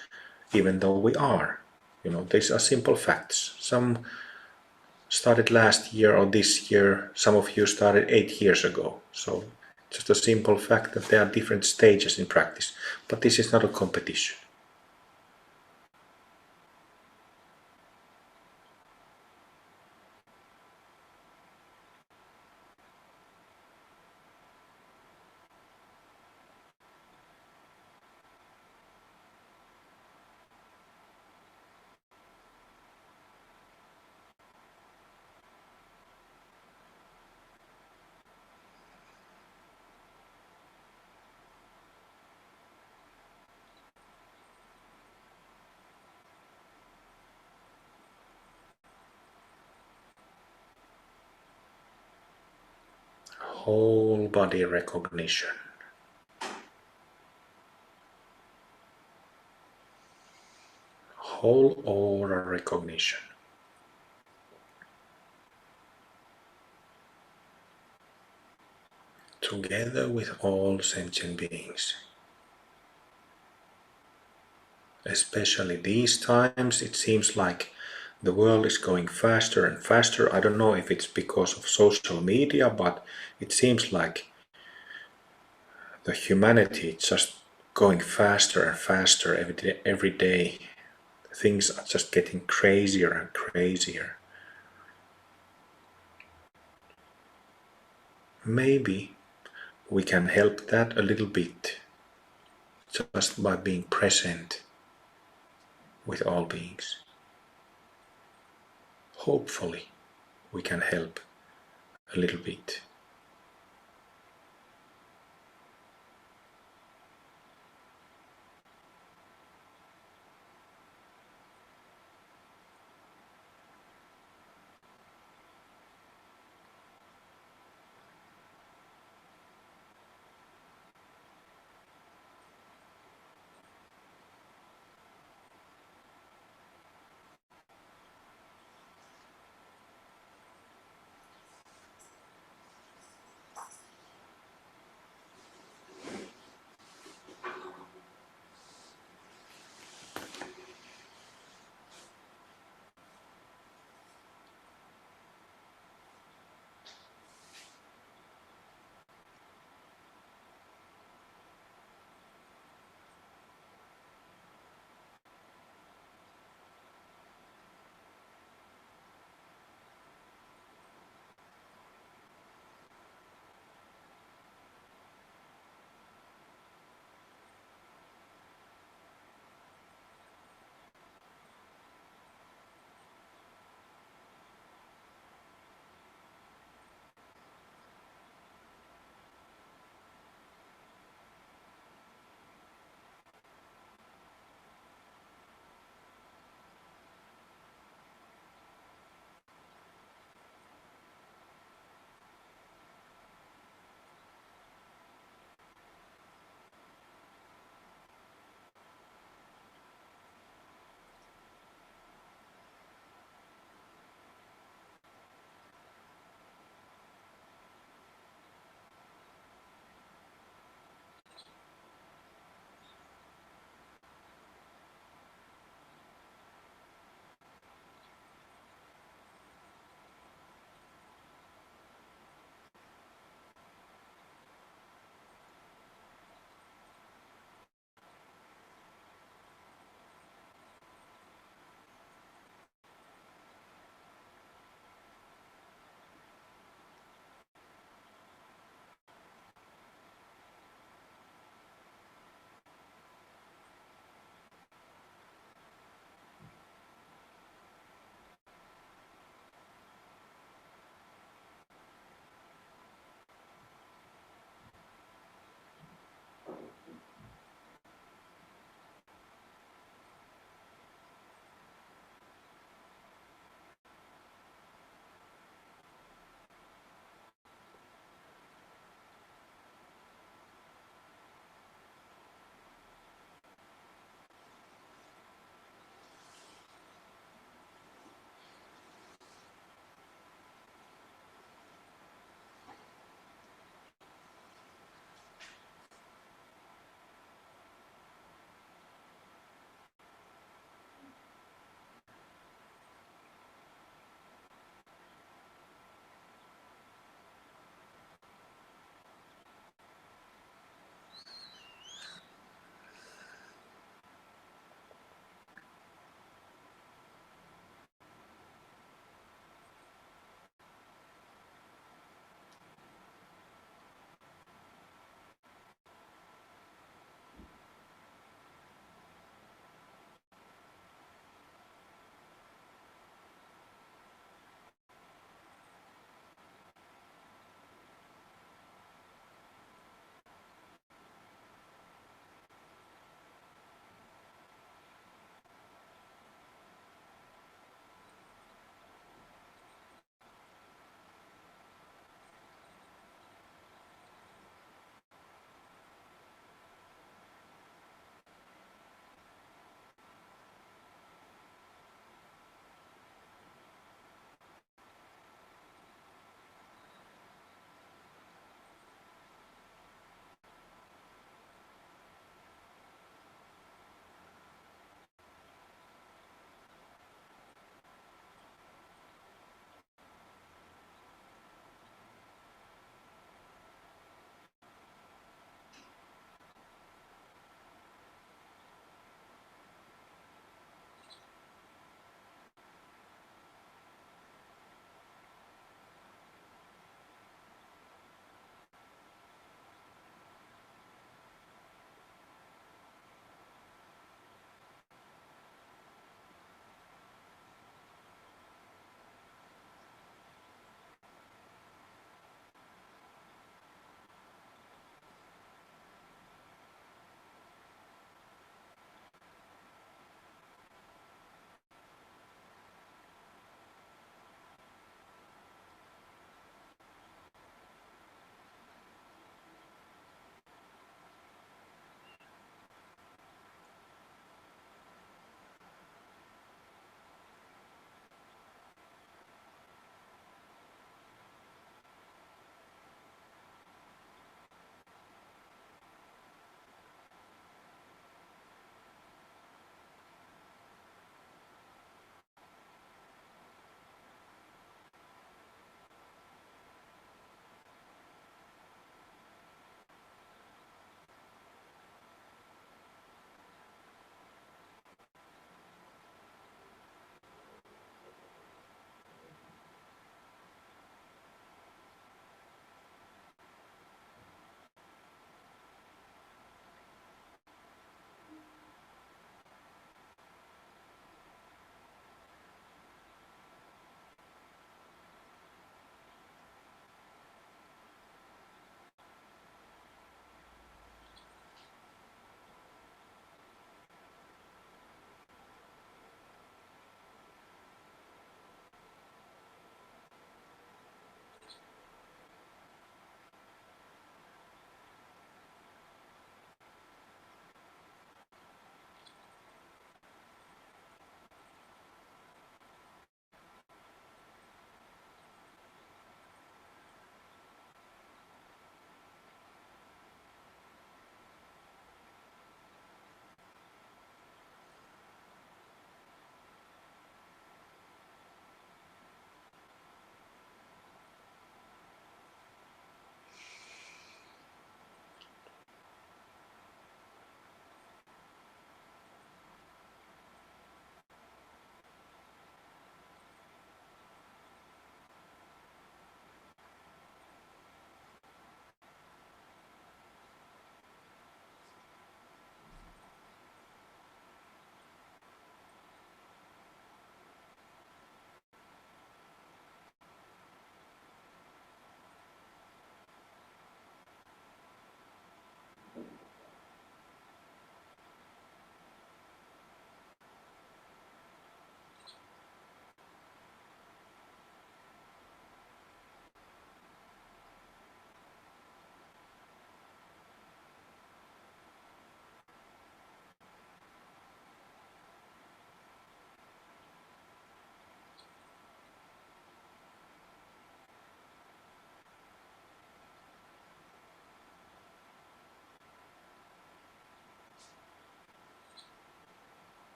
even though we are. These are simple facts. Some started last year or this year, some of you started 8 years ago. So just a simple fact that there are different stages in practice. But this is not a competition. Whole body recognition. Whole aura recognition. Together with all sentient beings. Especially these times, it seems like the world is going faster and faster. I don't know if it's because of social media, but it seems like the humanity is just going faster and faster every day. Things are just getting crazier and crazier. Maybe we can help that a little bit just by being present with all beings. Hopefully we can help a little bit.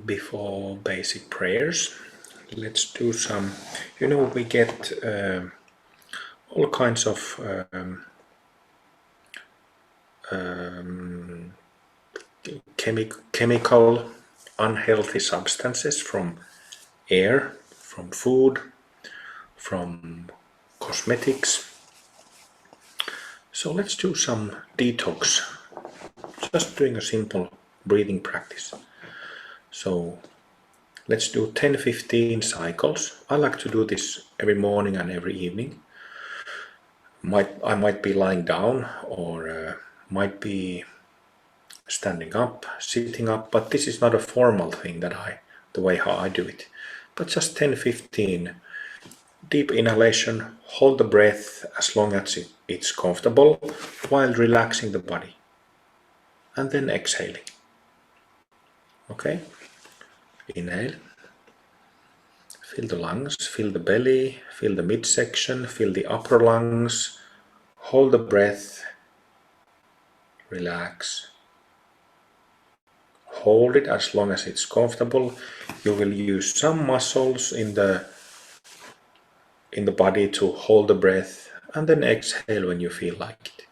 before basic prayers, let's do some, we get all kinds of chemical unhealthy substances from air, from food, from cosmetics. So let's do some detox, just doing a simple breathing practice. So let's do 10-15 cycles. I like to do this every morning and every evening. I might be lying down or might be standing up, sitting up, but this is not a formal thing the way how I do it. But just 10-15 deep inhalation, hold the breath as long as it's comfortable while relaxing the body. And then exhaling. Okay? Inhale. Feel the lungs, feel the belly, feel the midsection, feel the upper lungs. Hold the breath. Relax. Hold it as long as it's comfortable. You will use some muscles in the body to hold the breath and then exhale when you feel like it.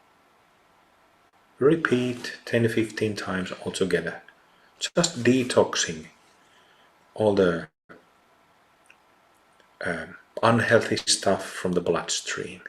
Repeat 10-15 times altogether. Just detoxing all the unhealthy stuff from the bloodstream.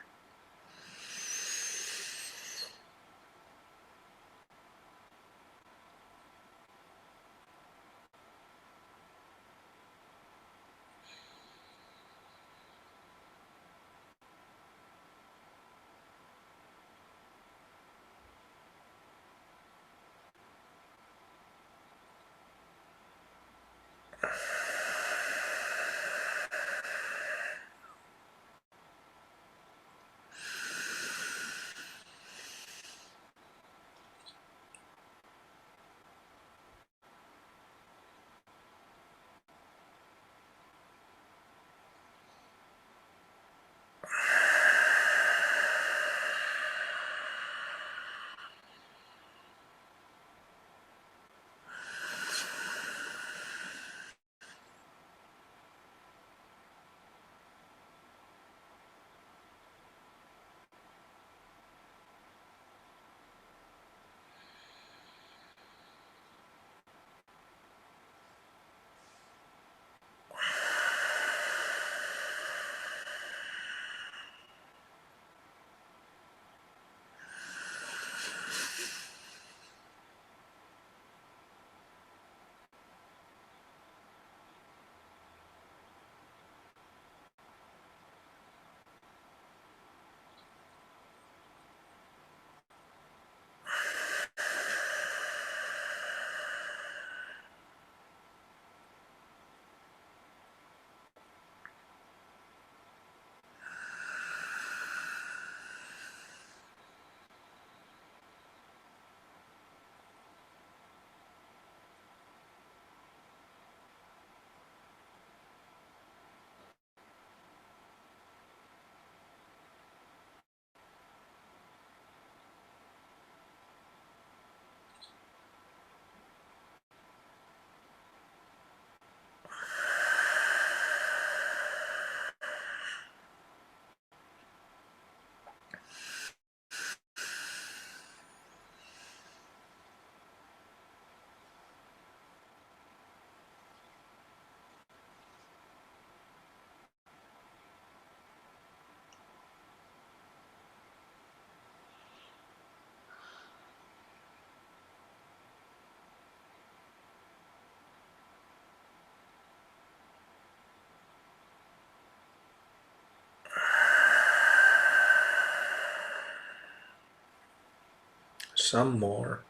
Some more.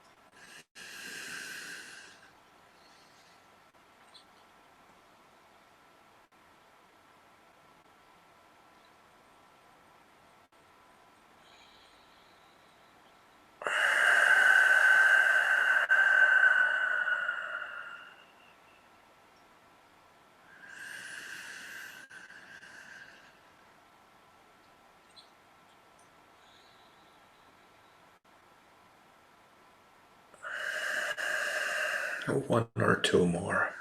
One or two more.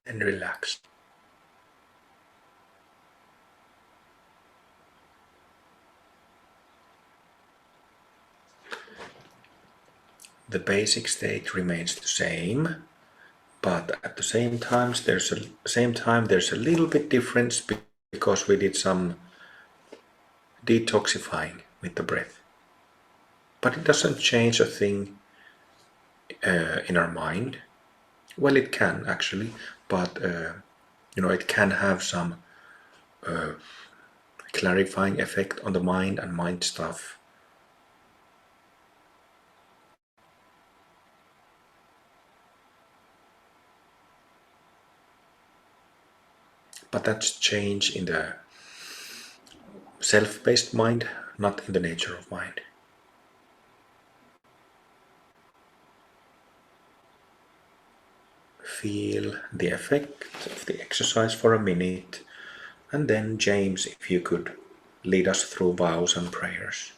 And relax. The basic state remains the same, but at the same time there's a little bit difference because we did some detoxifying with the breath. But it doesn't change a thing in our mind. Well, it can actually, but it can have some clarifying effect on the mind and mind stuff. But that's change in the self-based mind, not in the nature of mind. Feel the effect of the exercise for a minute, and then, James, if you could lead us through vows and prayers.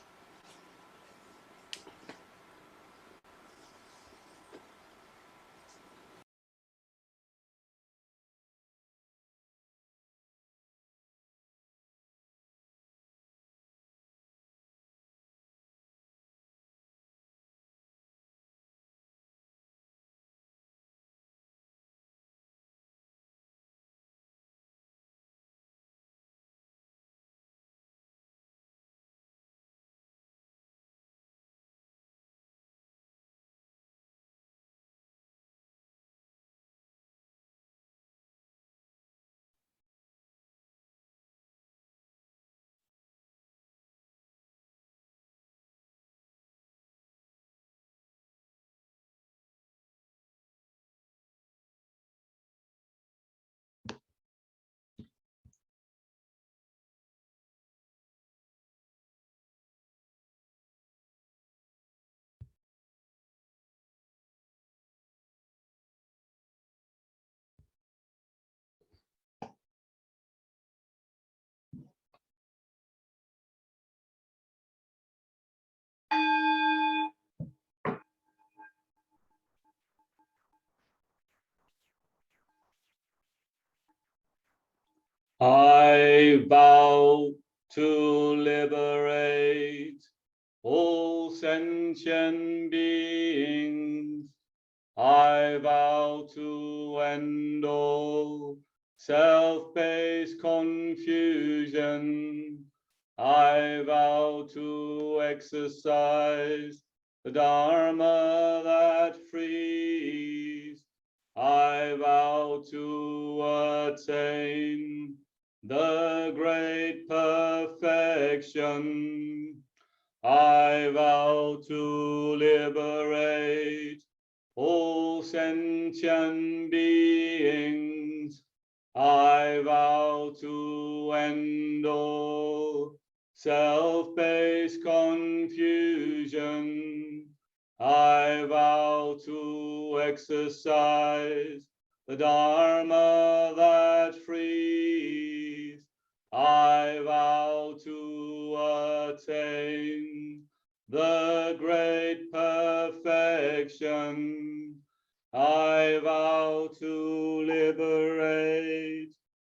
I vow to liberate all sentient beings. I vow to end all self-based confusion. I vow to exercise the Dharma that frees. I vow to attain the great perfection. I vow to liberate all sentient beings. I vow to end all self-based confusion. I vow to exercise the Dharma that frees. I vow to attain the great perfection. I vow to liberate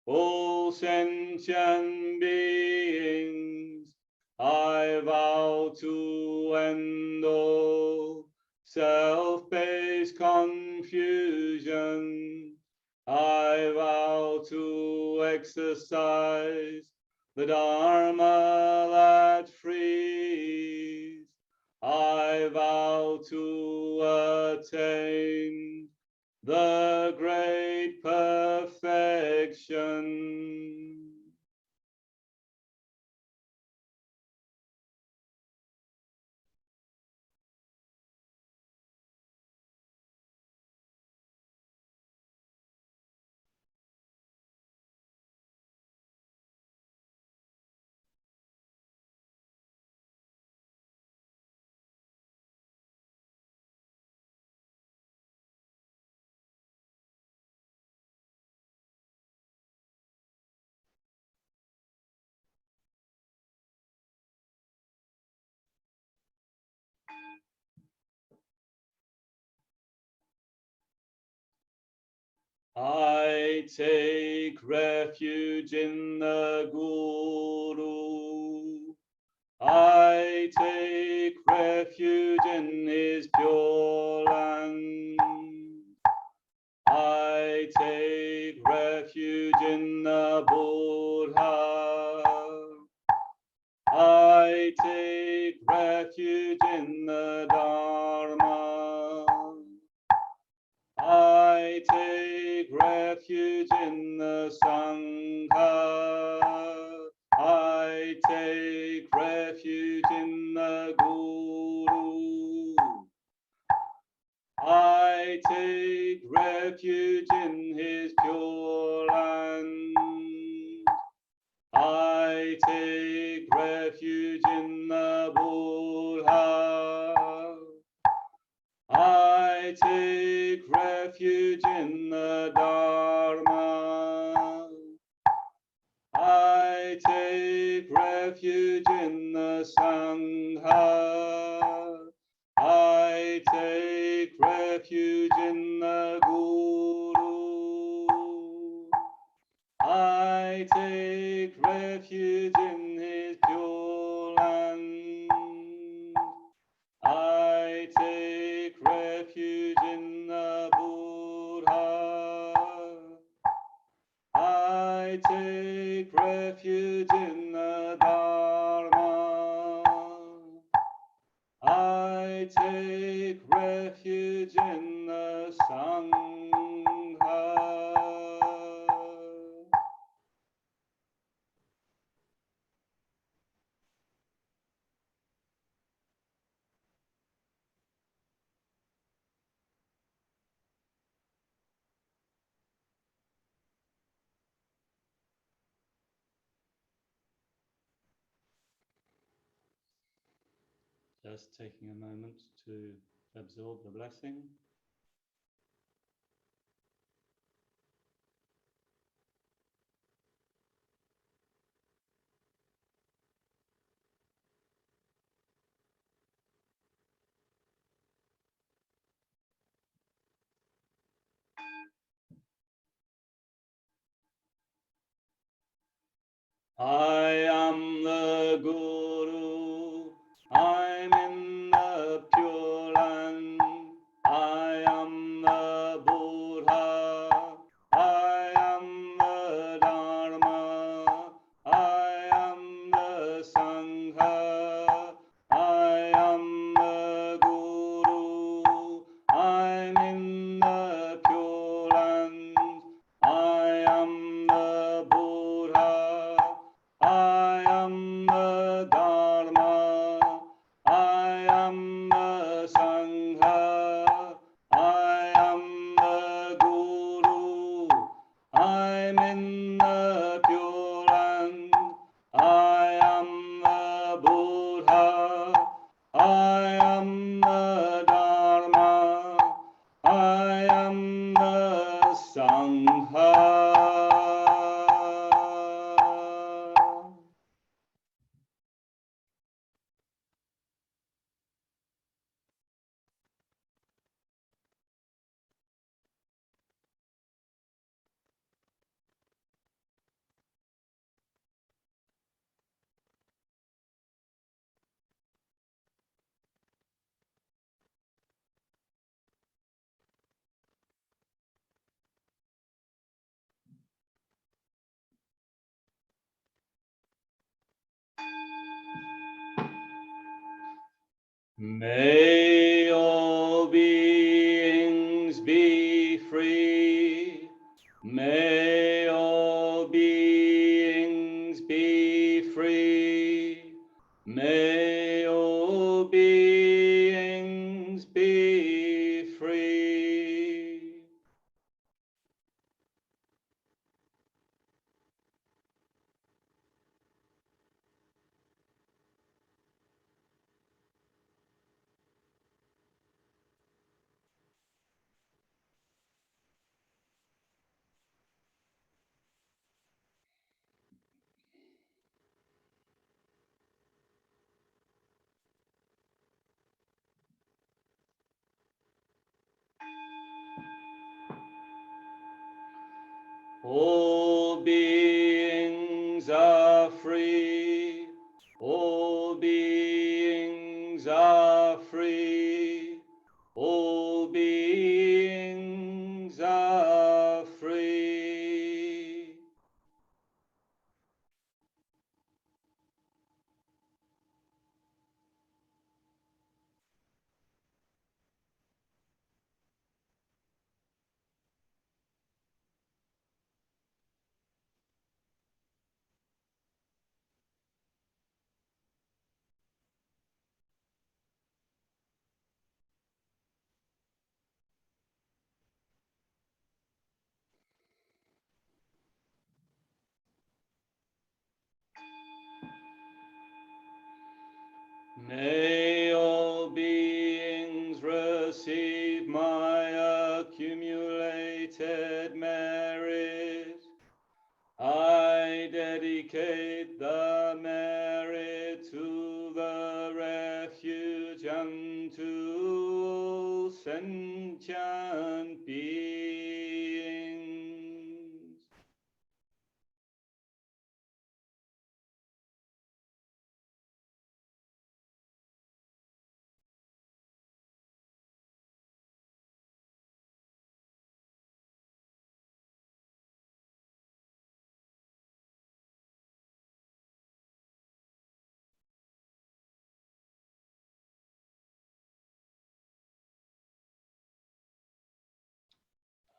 all sentient beings. I vow to end all self-based confusion. I vow to exercise the Dharma that frees. I vow to attain the great perfection. I take refuge in the Guru. I take refuge in his pure land. I take refuge in the Buddha. I take refuge in the Dharma. I take refuge in the Sangha. I take refuge in the Guru. I take refuge in his pure land. I take refuge in the Buddha. I take refuge in the Dharma. I take refuge in the Sangha. I take refuge in the Guru. I take refuge in his pure land. I take refuge in the Buddha. I take refuge in the Dharma. I take refuge in the Sangha. Just taking a moment to absorb the blessing. I am the Guru, I'm in the Pure Land. I am the Buddha, I am the Dharma, I am the Sangha, I am the Guru, I'm in the Pure Land. I am the Buddha, I am the Dharma, I am the Sangha, I am the Guru, I'm in the Pure Land. I am the Buddha, I am the Dharma, I am the Sangha. May all beings be free. May all beings be free. May all beings be free. All beings are free. All beings are free. All beings are free. May all beings receive my accumulated merit. I dedicate the merit to the refuge unto all sentient beings.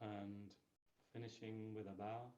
And finishing with a bow.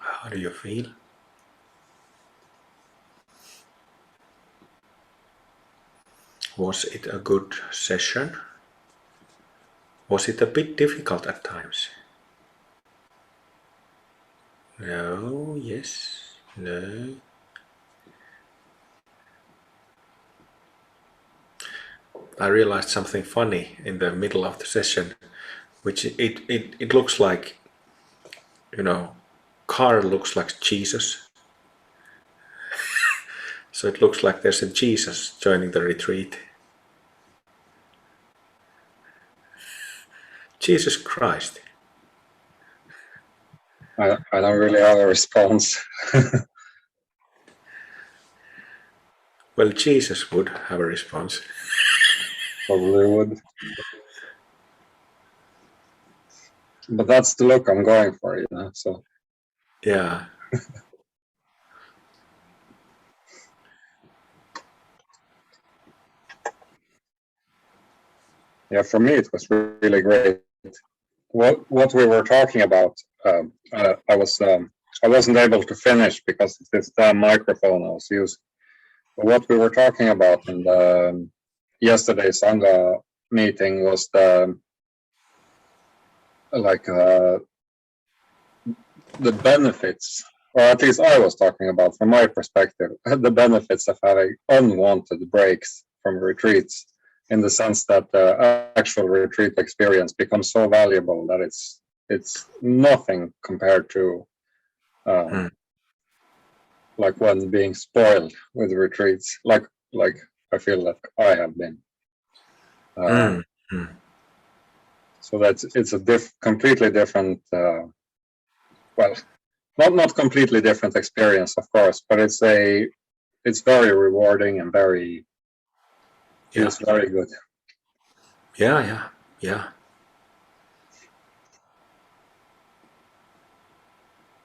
How do you feel? Was it a good session? Was it a bit difficult at times? No, yes, no. I realized something funny in the middle of the session, which it looks like, Carl looks like Jesus. So it looks like there's a Jesus joining the retreat. Jesus Christ. I don't really have a response. Well, Jesus would have a response. Probably would. But that's the look I'm going for, so. Yeah. Yeah, for me it was really great. What we were talking about, I wasn't able to finish because it's the microphone I was using. But what we were talking about in the yesterday's Sangha meeting was the benefits, or at least I was talking about from my perspective, the benefits of having unwanted breaks from retreats, in the sense that the actual retreat experience becomes so valuable that it's nothing compared to like when being spoiled with retreats, like I feel like I have been. So it's a completely different, well, not completely different experience, of course, but it's very rewarding and feels very good. Yeah. Yeah.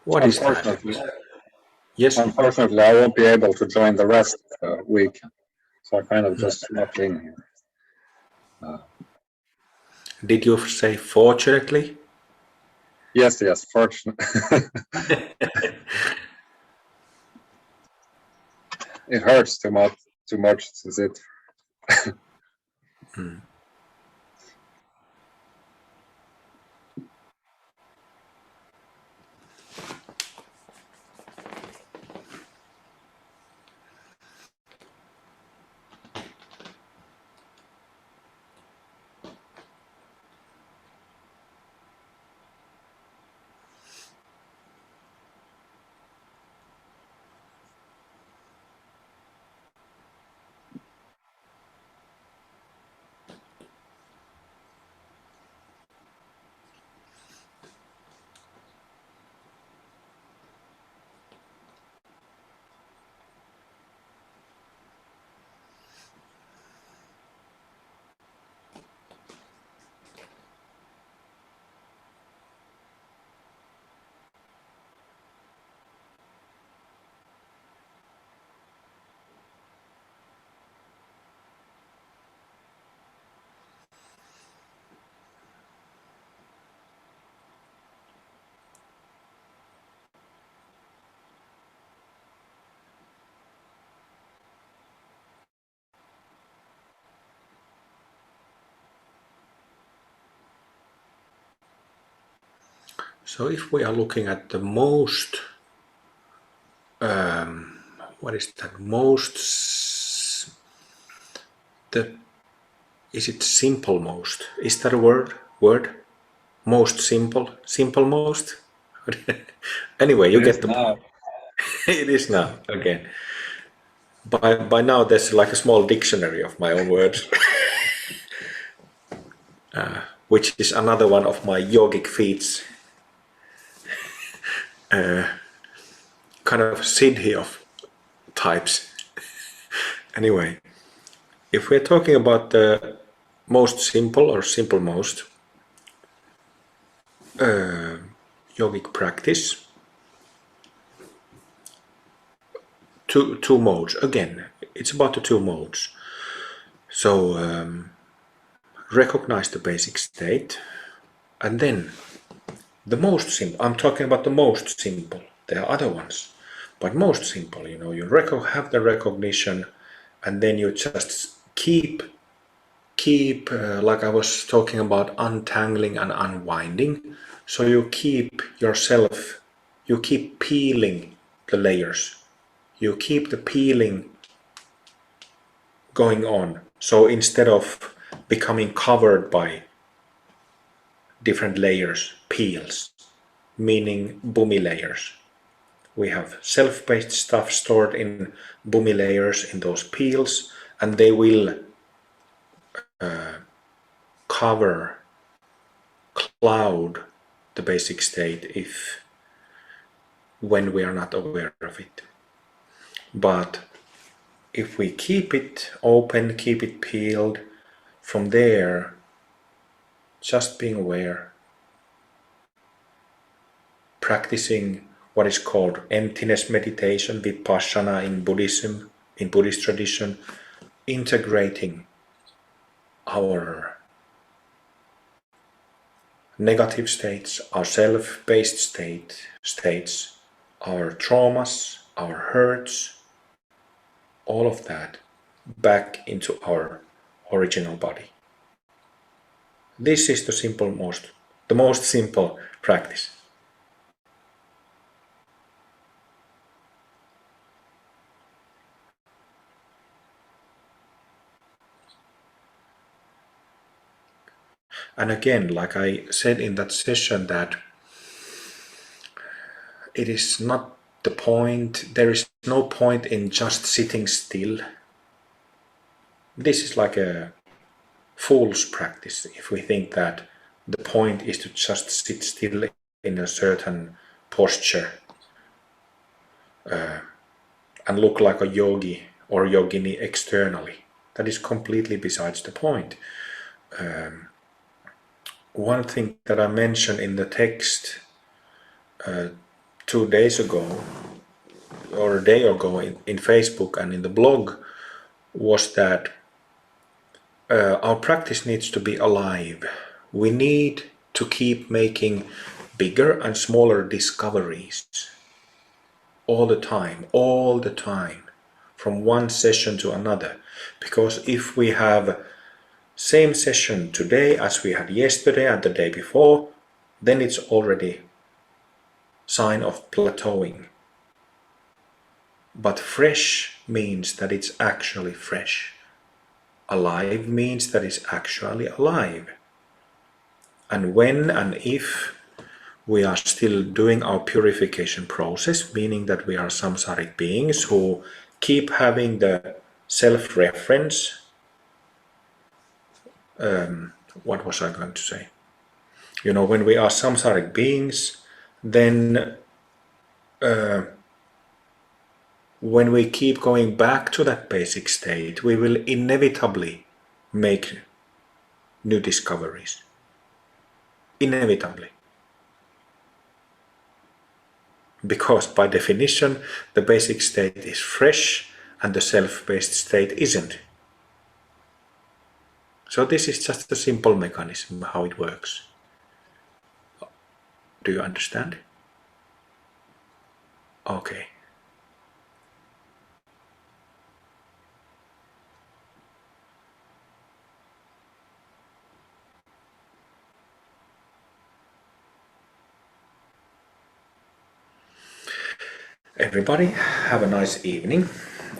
What is that? Unfortunately, Yes. unfortunately, I won't be able to join the rest week, so I kind of just snuck in here. Did you say fortunately? Yes, yes, fortunately. It hurts too much to sit. So if we are looking at the most, what is that? Is it simple most? Is that a word? Most simple? Simple most? Anyway, you It is get the now. point. It is now, again. By now, there's like a small dictionary of my own words, which is another one of my yogic feats. Kind of siddhi of types. Anyway, if we're talking about the most simple or simple most yogic practice, two modes. Again, it's about the two modes. So recognize the basic state, and then the most simple. I'm talking about the most simple. There are other ones, but most simple. You know, you have the recognition, and then you just keep like I was talking about untangling and unwinding. So you keep yourself, you keep peeling the layers. You keep the peeling going on. So instead of becoming covered by different layers, peels, meaning bhumi layers. We have self-based stuff stored in bhumi layers in those peels, and they will cover, cloud the basic state when we are not aware of it. But if we keep it open, keep it peeled, from there, just being aware, practicing what is called emptiness meditation, vipassana in Buddhism, in Buddhist tradition, integrating our negative states, our self-based states, our traumas, our hurts, all of that back into our original body. This is the most simple practice. And again, like I said in that session, that it is not the point, there is no point in just sitting still. This is like a fool's practice if we think that the point is to just sit still in a certain posture and look like a yogi or yogini externally. That is completely besides the point. one thing that I mentioned in the text 2 days ago, or a day ago in Facebook and in the blog, was that our practice needs to be alive. We need to keep making bigger and smaller discoveries all the time, from one session to another. Because if we have same session today as we had yesterday and the day before, then it's already sign of plateauing. But fresh means that it's actually fresh. Alive means that it's actually alive. And when and if we are still doing our purification process, meaning that we are samsaric beings who keep having the self-reference, what was I going to say? When we are samsaric beings, then when we keep going back to that basic state, we will inevitably make new discoveries. Inevitably. Because by definition, the basic state is fresh and the self-based state isn't. So this is just a simple mechanism how it works. Do you understand? Okay. Everybody, have a nice evening,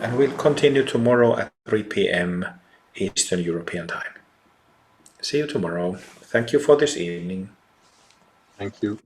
and we'll continue tomorrow at 3 p.m. Eastern European time. See you tomorrow. Thank you for this evening. Thank you.